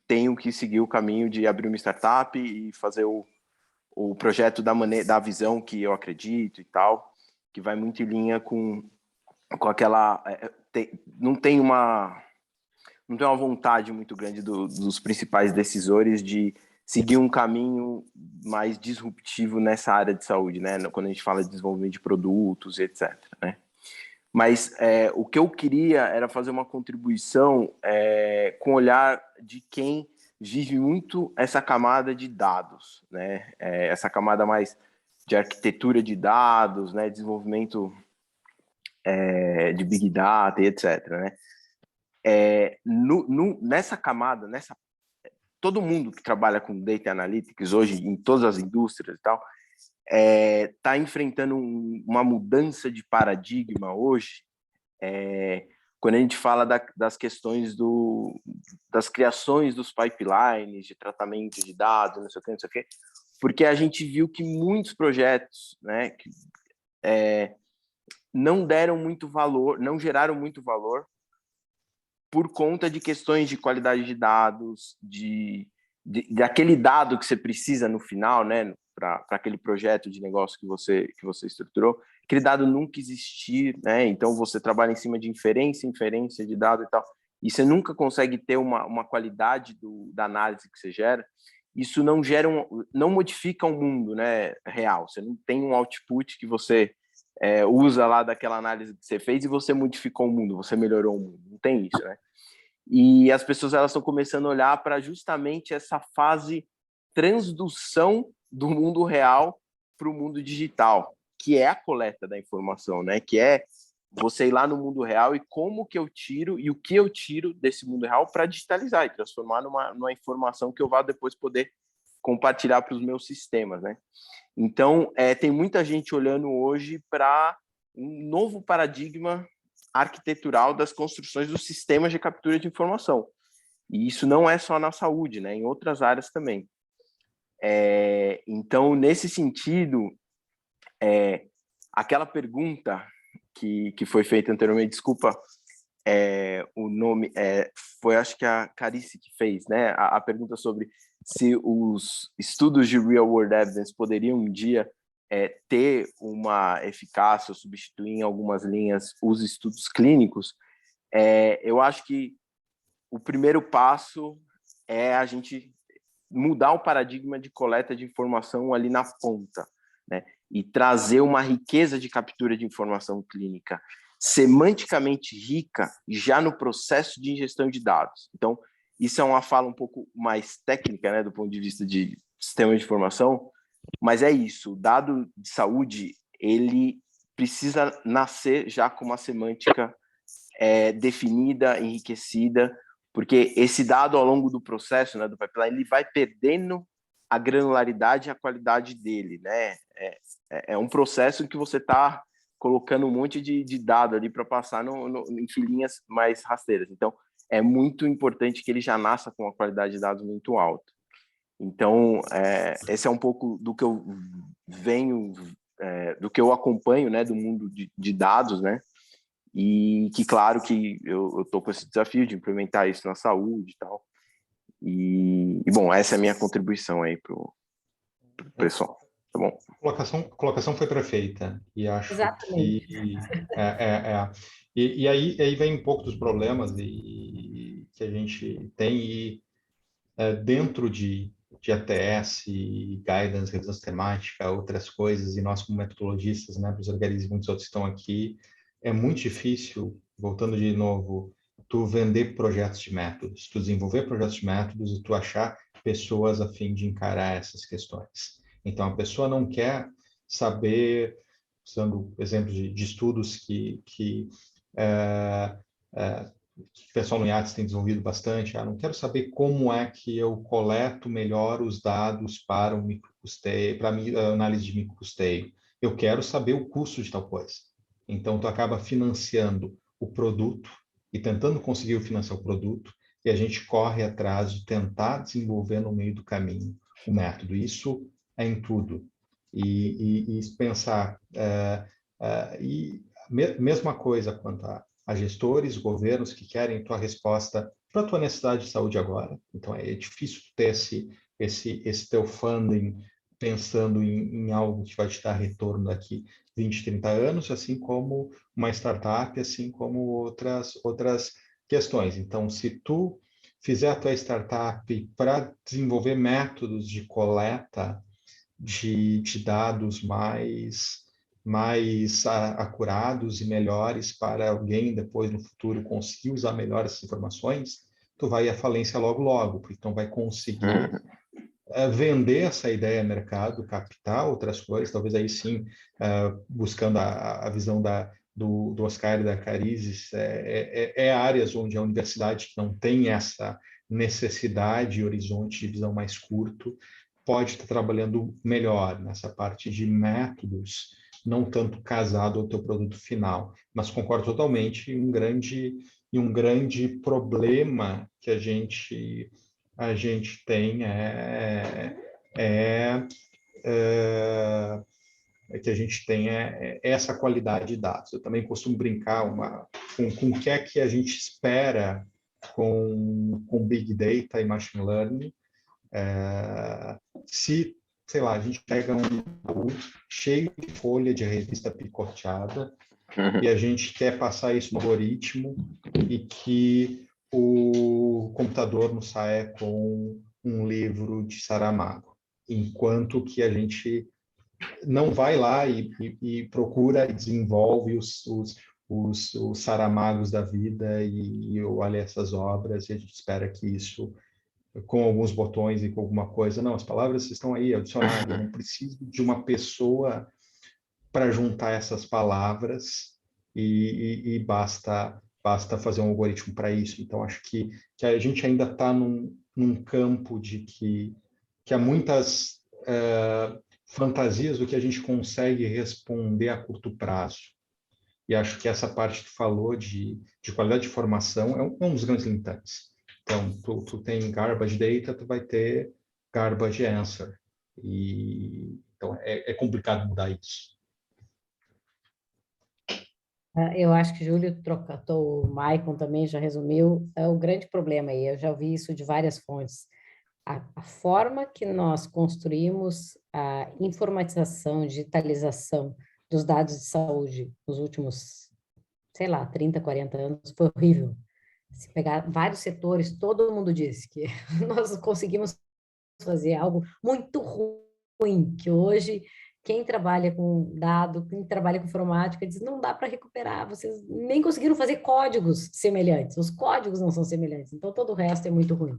tenho que seguir o caminho de abrir uma startup e fazer o projeto da visão que eu acredito e tal, que vai muito em linha com aquela... não tem uma vontade muito grande dos principais decisores de seguir um caminho mais disruptivo nessa área de saúde, né? Quando a gente fala de desenvolvimento de produtos, etc., né? Mas o que eu queria era fazer uma contribuição com o olhar de quem vive muito essa camada de dados, né? Essa camada mais de arquitetura de dados, né? Desenvolvimento de Big Data e etc., né? Nessa camada, todo mundo que trabalha com Data Analytics hoje, em todas as indústrias e tal, está enfrentando uma mudança de paradigma hoje, quando a gente fala das questões das criações dos pipelines, de tratamento de dados, não sei o que, porque a gente viu que muitos projetos, né, não deram muito valor, não geraram muito valor por conta de questões de qualidade de dados, daquele dado que você precisa no final, né, para aquele projeto de negócio que você estruturou, aquele dado nunca existir, né? Então você trabalha em cima de inferência de dado e tal, e você nunca consegue ter uma qualidade da análise que você gera. Isso não modifica o mundo, né, real. Você não tem um output que você usa lá daquela análise que você fez e você modificou o mundo, você melhorou o mundo. Não tem isso, né? E as pessoas elas estão começando a olhar para justamente essa fase transdução do mundo real para o mundo digital, que é a coleta da informação, né? Que é você ir lá no mundo real e como que eu tiro e o que eu tiro desse mundo real para digitalizar e transformar numa informação que eu vá depois poder compartilhar para os meus sistemas, né? Então, tem muita gente olhando hoje para um novo paradigma arquitetural das construções dos sistemas de captura de informação. E isso não é só na saúde, né? Em outras áreas também. Então, nesse sentido, aquela pergunta que foi feita anteriormente, desculpa, o nome, foi acho que a Carice que fez, né? A pergunta sobre se os estudos de real world evidence poderiam um dia ter uma eficácia ou substituir em algumas linhas os estudos clínicos. Eu acho que o primeiro passo é a gente mudar o paradigma de coleta de informação ali na ponta, né? E trazer uma riqueza de captura de informação clínica semanticamente rica já no processo de ingestão de dados. Então, isso é uma fala um pouco mais técnica, né, do ponto de vista de sistema de informação, mas é isso, o dado de saúde, ele precisa nascer já com uma semântica definida, enriquecida, porque esse dado ao longo do processo, né, do pipeline, ele vai perdendo a granularidade e a qualidade dele, né? É um processo em que você está colocando um monte de dado ali para passar em filinhas mais rasteiras. Então, é muito importante que ele já nasça com uma qualidade de dados muito alta. Então, esse é um pouco do que eu venho, do que eu acompanho, né, do mundo de dados, né? E que, claro, que eu estou com esse desafio de implementar isso na saúde e tal. E bom, essa é a minha contribuição aí para o pessoal. Tá bom? A colocação foi perfeita. E acho Exatamente. que... E aí vem um pouco dos problemas que a gente tem e dentro de ATS, guidance, revisão temática, outras coisas, e nós como metodologistas, né, professor Gariz e muitos outros estão aqui, é muito difícil, voltando de novo, tu vender projetos de métodos, tu desenvolver projetos de métodos e tu achar pessoas a fim de encarar essas questões. Então, a pessoa não quer saber, usando exemplos de estudos que o pessoal no IATS tem desenvolvido bastante, não quero saber como é que eu coleto melhor os dados para o microcusteio, para a análise de microcusteio. Eu quero saber o custo de tal coisa. Então, tu acaba financiando o produto e tentando conseguir financiar o produto, e a gente corre atrás de tentar desenvolver no meio do caminho o método. Isso é em tudo. E pensar, mesma coisa quanto a gestores, governos que querem tua resposta para a tua necessidade de saúde agora. Então, é difícil ter esse teu funding pensando em algo que vai te dar retorno daqui 20, 30 anos, assim como uma startup, assim como outras questões. Então, se tu fizer a tua startup para desenvolver métodos de coleta de dados mais acurados e melhores para alguém depois no futuro conseguir usar melhor essas informações, tu vai à falência logo, porque tu não vai conseguir vender essa ideia ao mercado, captar outras coisas, talvez aí sim, buscando a visão do Oscar e da Carizes, áreas onde a universidade não tem essa necessidade e horizonte de visão mais curto, pode estar trabalhando melhor nessa parte de métodos, não tanto casado ao teu produto final. Mas concordo totalmente em um grande problema que a gente tem que a gente tem essa qualidade de dados. Eu também costumo brincar com o que é que a gente espera com Big Data e Machine Learning. Se, sei lá, a gente pega um baú cheio de folha de revista picoteada e a gente quer passar isso no algoritmo e que o computador nos saia com um livro de Saramago, enquanto que a gente não vai lá e procura e desenvolve os Saramagos da vida e olha essas obras e a gente espera que isso, com alguns botões e com alguma coisa, não, as palavras estão aí, é o dicionário, eu não preciso de uma pessoa para juntar essas palavras e basta fazer um algoritmo para isso. Então, acho que a gente ainda está num campo de que há muitas fantasias do que a gente consegue responder a curto prazo. E acho que essa parte que falou de qualidade de formação é um dos grandes limitantes. Então, tu tem garbage data, tu vai ter garbage answer. Então, é complicado mudar isso. Eu acho que o Júlio o Maicon também já resumiu, é o grande problema aí, eu já ouvi isso de várias fontes. A forma que nós construímos a informatização, digitalização dos dados de saúde nos últimos, sei lá, 30, 40 anos foi horrível. Se pegar vários setores, todo mundo disse que nós conseguimos fazer algo muito ruim, que hoje quem trabalha com dado, quem trabalha com informática, diz não dá para recuperar, vocês nem conseguiram fazer códigos semelhantes, os códigos não são semelhantes, então todo o resto é muito ruim.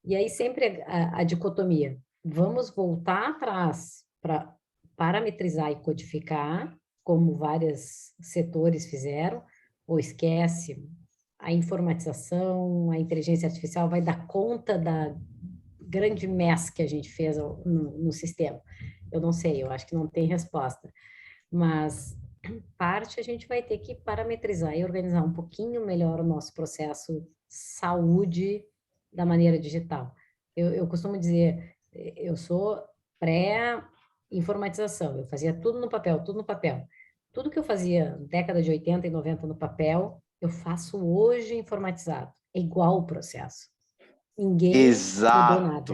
E aí sempre a dicotomia, vamos voltar atrás para parametrizar e codificar, como vários setores fizeram, ou esquece, a informatização, a inteligência artificial vai dar conta da grande mess que a gente fez no sistema. Eu não sei, eu acho que não tem resposta. Mas parte a gente vai ter que parametrizar e organizar um pouquinho melhor o nosso processo saúde da maneira digital. Eu costumo dizer, eu sou pré-informatização, eu fazia tudo no papel, tudo no papel. Tudo que eu fazia na década de 80 e 90 no papel, eu faço hoje informatizado. É igual o processo. Ninguém mudou nada.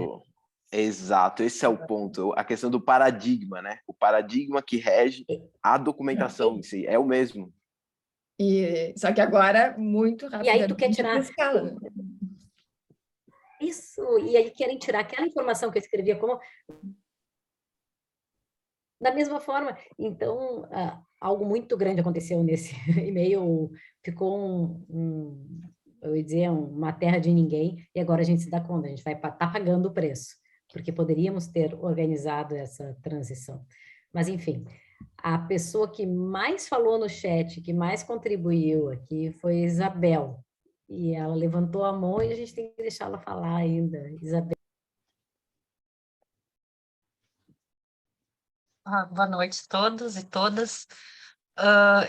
Exato, esse é o ponto, a questão do paradigma, né? O paradigma que rege a documentação em si, é o mesmo. Só que agora, muito E aí tu quer rapidamente, tirar... escala, né? Isso, e aí querem tirar aquela informação que eu escrevia como... Da mesma forma, então, algo muito grande aconteceu nesse e-mail, ficou eu ia dizer, uma terra de ninguém, e agora a gente se dá conta, a gente vai estar pagando o preço, porque poderíamos ter organizado essa transição. Mas, enfim, a pessoa que mais falou no chat, que mais contribuiu aqui foi Isabel, e ela levantou a mão e a gente tem que deixá-la falar ainda. Isabel. Boa noite a todos e todas.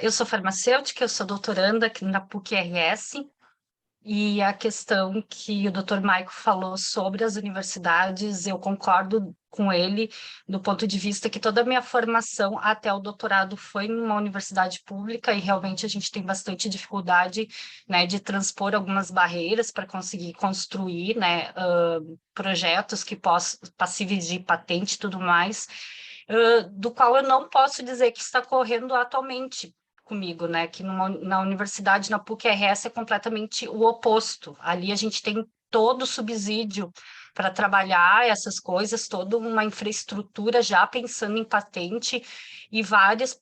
Eu sou farmacêutica, eu sou doutoranda aqui na PUC-RS, e a questão que o Dr. Maico falou sobre as universidades, eu concordo com ele, do ponto de vista que toda a minha formação até o doutorado foi em uma universidade pública, e realmente a gente tem bastante dificuldade, né, de transpor algumas barreiras para conseguir construir, né, projetos que passíveis de patente e tudo mais, do qual eu não posso dizer que está correndo atualmente comigo, né? Que na universidade, na PUC-RS, é completamente o oposto. Ali a gente tem todo o subsídio para trabalhar essas coisas, toda uma infraestrutura já pensando em patente e vários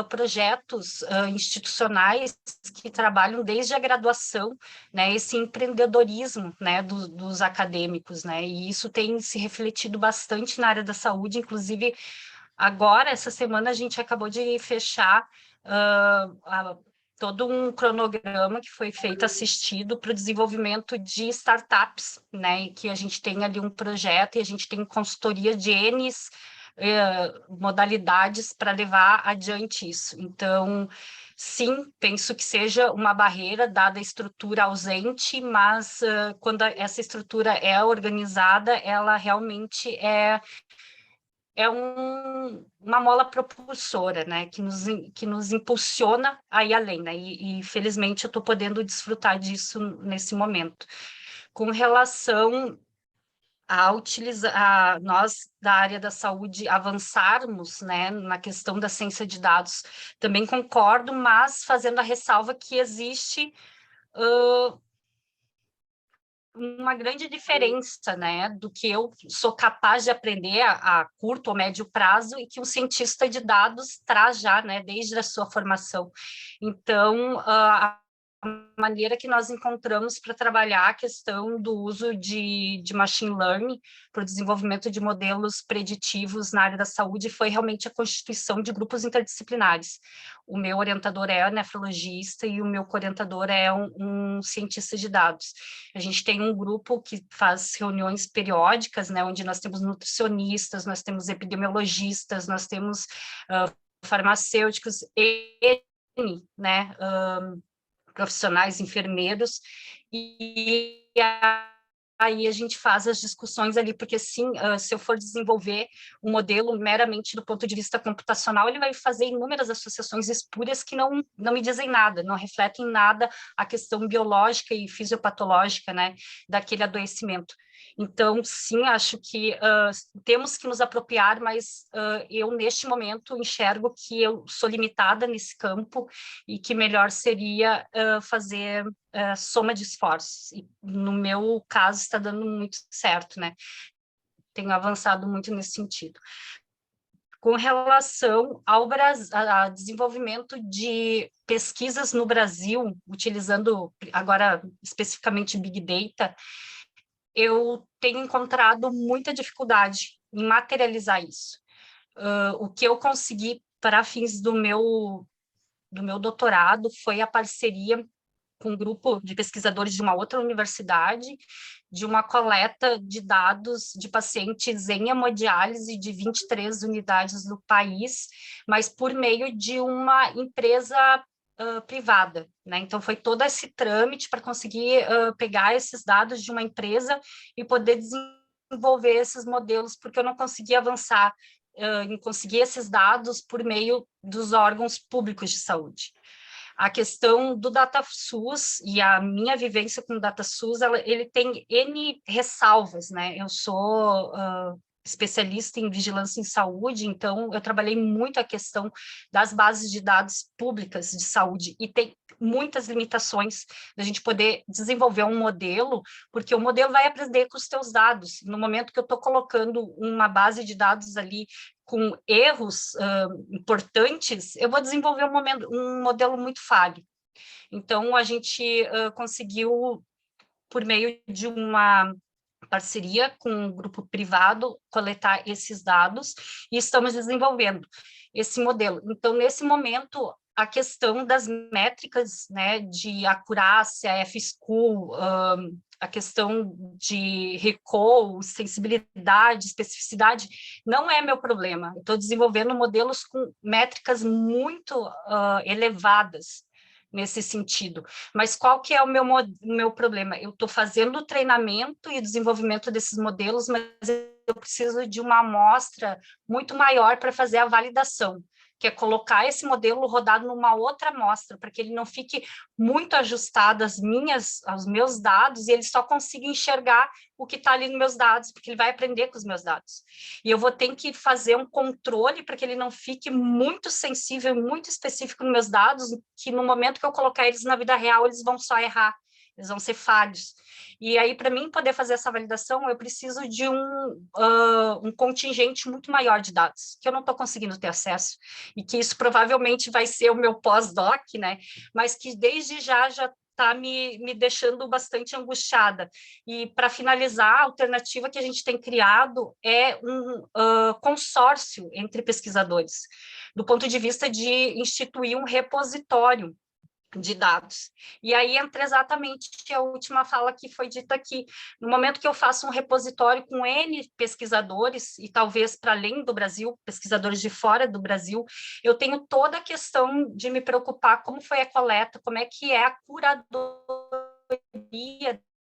projetos institucionais que trabalham desde a graduação, né? Esse empreendedorismo, né? Dos acadêmicos, né? E isso tem se refletido bastante na área da saúde, inclusive agora, essa semana, a gente acabou de fechar todo um cronograma que foi feito, assistido para o desenvolvimento de startups, né? E que a gente tem ali um projeto e a gente tem consultoria de N modalidades para levar adiante isso. Então, sim, penso que seja uma barreira, dada a estrutura ausente, mas quando essa estrutura é organizada, ela realmente é uma mola propulsora, né, que nos impulsiona a ir além, né, e felizmente eu estou podendo desfrutar disso nesse momento. Com relação a nós da área da saúde avançarmos, né, na questão da ciência de dados, também concordo, mas fazendo a ressalva que existe uma grande diferença, né, do que eu sou capaz de aprender a curto ou médio prazo e que um cientista de dados traz já, né, desde a sua formação. Então, a maneira que nós encontramos para trabalhar a questão do uso de machine learning para o desenvolvimento de modelos preditivos na área da saúde foi realmente a constituição de grupos interdisciplinares. O meu orientador é nefrologista e o meu coorientador é um cientista de dados. A gente tem um grupo que faz reuniões periódicas, né, onde nós temos nutricionistas, nós temos epidemiologistas, nós temos farmacêuticos e, né, profissionais, enfermeiros, e aí a gente faz as discussões ali, porque sim, se eu for desenvolver um modelo meramente do ponto de vista computacional, ele vai fazer inúmeras associações espúrias que não me dizem nada, não refletem nada a questão biológica e fisiopatológica, né, daquele adoecimento. Então, sim, acho que temos que nos apropriar, mas eu, neste momento, enxergo que eu sou limitada nesse campo e que melhor seria fazer soma de esforços. E, no meu caso, está dando muito certo, né? Tenho avançado muito nesse sentido. Com relação ao desenvolvimento de pesquisas no Brasil, utilizando agora especificamente Big Data, eu tenho encontrado muita dificuldade em materializar isso. O que eu consegui para fins do meu doutorado foi a parceria com um grupo de pesquisadores de uma outra universidade, de uma coleta de dados de pacientes em hemodiálise de 23 unidades do país, mas por meio de uma empresa privada, né? Então, foi todo esse trâmite para conseguir pegar esses dados de uma empresa e poder desenvolver esses modelos, porque eu não conseguia avançar em conseguir esses dados por meio dos órgãos públicos de saúde. A questão do DataSUS e a minha vivência com o DataSUS, ele tem N ressalvas, né? Eu sou especialista em vigilância em saúde, então eu trabalhei muito a questão das bases de dados públicas de saúde, e tem muitas limitações da gente poder desenvolver um modelo, porque o modelo vai aprender com os teus dados. No momento que eu estou colocando uma base de dados ali com erros importantes, eu vou desenvolver um modelo muito falho. Então, a gente conseguiu, por meio de uma parceria com um grupo privado, coletar esses dados, e estamos desenvolvendo esse modelo. Então, nesse momento, a questão das métricas, né, de acurácia, F-School, a questão de recall, sensibilidade, especificidade, não é meu problema. Eu estou desenvolvendo modelos com métricas muito elevadas nesse sentido. Mas qual que é o meu problema? Eu estou fazendo o treinamento e o desenvolvimento desses modelos, mas eu preciso de uma amostra muito maior para fazer a validação, que é colocar esse modelo rodado numa outra amostra, para que ele não fique muito ajustado aos meus dados, e ele só consiga enxergar o que está ali nos meus dados, porque ele vai aprender com os meus dados. E eu vou ter que fazer um controle para que ele não fique muito sensível, muito específico nos meus dados, que no momento que eu colocar eles na vida real, eles vão só errar, eles vão ser falhos. E aí, para mim poder fazer essa validação, eu preciso de um contingente muito maior de dados, que eu não estou conseguindo ter acesso, e que isso provavelmente vai ser o meu pós-doc, né? Mas que desde já está me deixando bastante angustiada. E, para finalizar, a alternativa que a gente tem criado é um consórcio entre pesquisadores, do ponto de vista de instituir um repositório de dados. E aí entra exatamente a última fala que foi dita aqui. No momento que eu faço um repositório com N pesquisadores, e talvez para além do Brasil, pesquisadores de fora do Brasil, eu tenho toda a questão de me preocupar como foi a coleta, como é que é a curadoria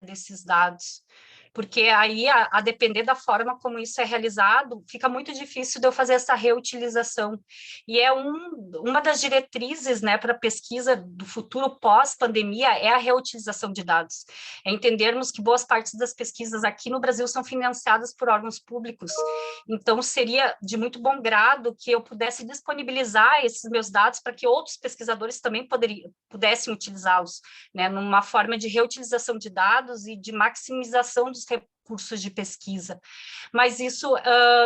desses dados, porque aí, a depender da forma como isso é realizado, fica muito difícil de eu fazer essa reutilização. E é uma das diretrizes, né, para a pesquisa do futuro pós-pandemia, é a reutilização de dados. É entendermos que boas partes das pesquisas aqui no Brasil são financiadas por órgãos públicos. Então, seria de muito bom grado que eu pudesse disponibilizar esses meus dados para que outros pesquisadores também pudessem utilizá-los, né, numa forma de reutilização de dados e de maximização dos recursos de pesquisa. Mas isso,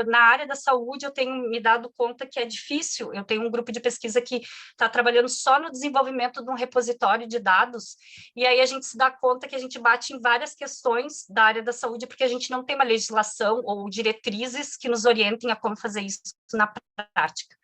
na área da saúde, eu tenho me dado conta que é difícil. Eu tenho um grupo de pesquisa que está trabalhando só no desenvolvimento de um repositório de dados, e aí a gente se dá conta que a gente bate em várias questões da área da saúde, porque a gente não tem uma legislação ou diretrizes que nos orientem a como fazer isso na prática,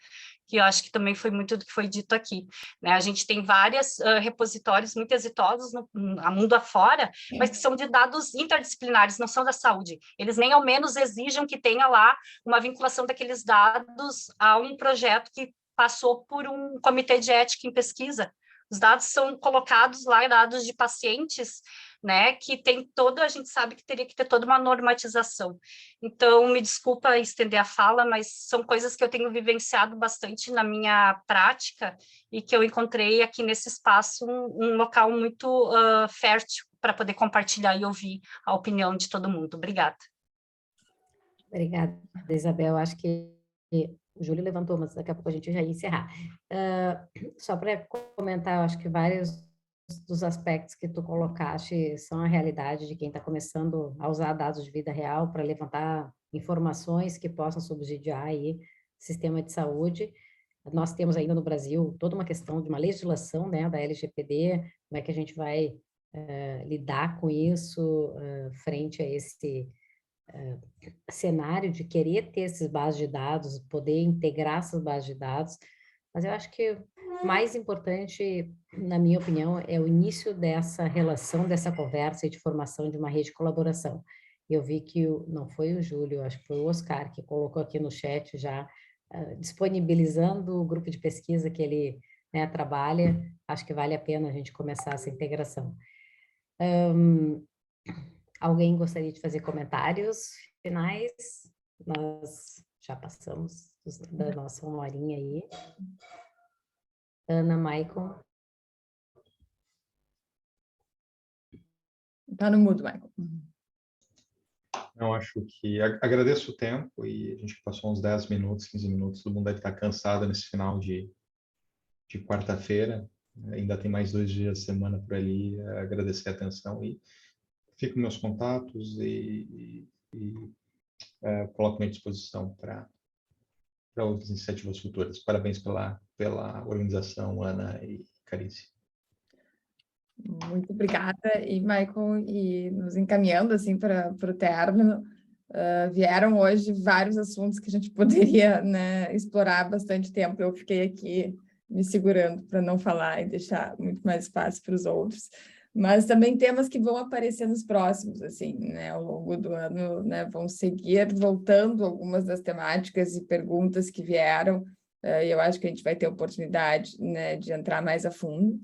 que eu acho que também foi muito do que foi dito aqui, né? A gente tem vários repositórios muito exitosos no mundo afora, mas que são de dados interdisciplinares, não são da saúde. Eles nem ao menos exigem que tenha lá uma vinculação daqueles dados a um projeto que passou por um comitê de ética em pesquisa. Os dados são colocados lá, dados de pacientes, né, que tem a gente sabe que teria que ter toda uma normatização. Então, me desculpa estender a fala, mas são coisas que eu tenho vivenciado bastante na minha prática e que eu encontrei aqui nesse espaço um local muito fértil para poder compartilhar e ouvir a opinião de todo mundo. Obrigada. Obrigada, Isabel. Acho que o Júlio levantou, mas daqui a pouco a gente já ia encerrar. Só para comentar, eu acho que vários dos aspectos que tu colocaste são a realidade de quem está começando a usar dados de vida real para levantar informações que possam subsidiar aí o sistema de saúde. Nós temos ainda no Brasil toda uma questão de uma legislação, né, da LGPD, como é que a gente vai lidar com isso frente a esse cenário de querer ter essas bases de dados, poder integrar essas bases de dados, mas eu acho que o mais importante, na minha opinião, é o início dessa relação, dessa conversa e de formação de uma rede de colaboração. Eu vi que não foi o Júlio, acho que foi o Oscar que colocou aqui no chat já, disponibilizando o grupo de pesquisa que ele, né, trabalha. Acho que vale a pena a gente começar essa integração. Alguém gostaria de fazer comentários finais? Nós já passamos da nossa 1 horinha aí. Ana, Maicon. Está no mudo, Maicon. Eu acho que agradeço o tempo e a gente passou uns 10 minutos, 15 minutos. Todo mundo deve estar cansado nesse final de quarta-feira. Ainda tem mais 2 dias de semana por ali. Agradecer a atenção e fico meus contatos e coloco minha disposição para outras iniciativas futuras. Parabéns pela organização, Ana e Carice. Muito obrigada. E, Maicon, e nos encaminhando assim para o término, vieram hoje vários assuntos que a gente poderia, né, explorar bastante tempo. Eu fiquei aqui me segurando para não falar e deixar muito mais espaço para os outros. Mas também temas que vão aparecer nos próximos, assim, né, ao longo do ano, né, vão seguir voltando algumas das temáticas e perguntas que vieram, e eu acho que a gente vai ter oportunidade, né, de entrar mais a fundo.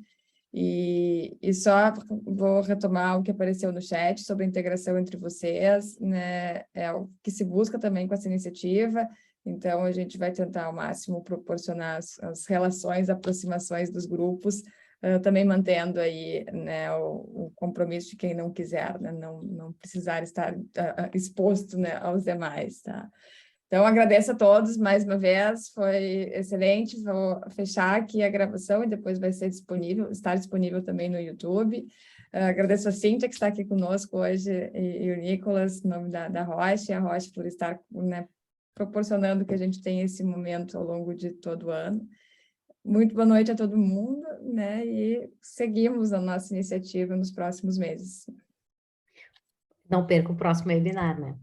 E só vou retomar o que apareceu no chat sobre a integração entre vocês, né, é o que se busca também com essa iniciativa. Então, a gente vai tentar ao máximo proporcionar as relações, aproximações dos grupos, também mantendo aí, né, o compromisso de quem não quiser, né, não precisar estar exposto, né, aos demais, tá? Então, agradeço a todos mais uma vez, foi excelente. Vou fechar aqui a gravação e depois vai ser estar disponível também no YouTube. Agradeço a Cíntia, que está aqui conosco hoje, e o Nicolas, em nome da Roche, e a Roche por estar, né, proporcionando que a gente tenha esse momento ao longo de todo o ano. Muito boa noite a todo mundo, né? E seguimos a nossa iniciativa nos próximos meses. Não perca o próximo webinar, né?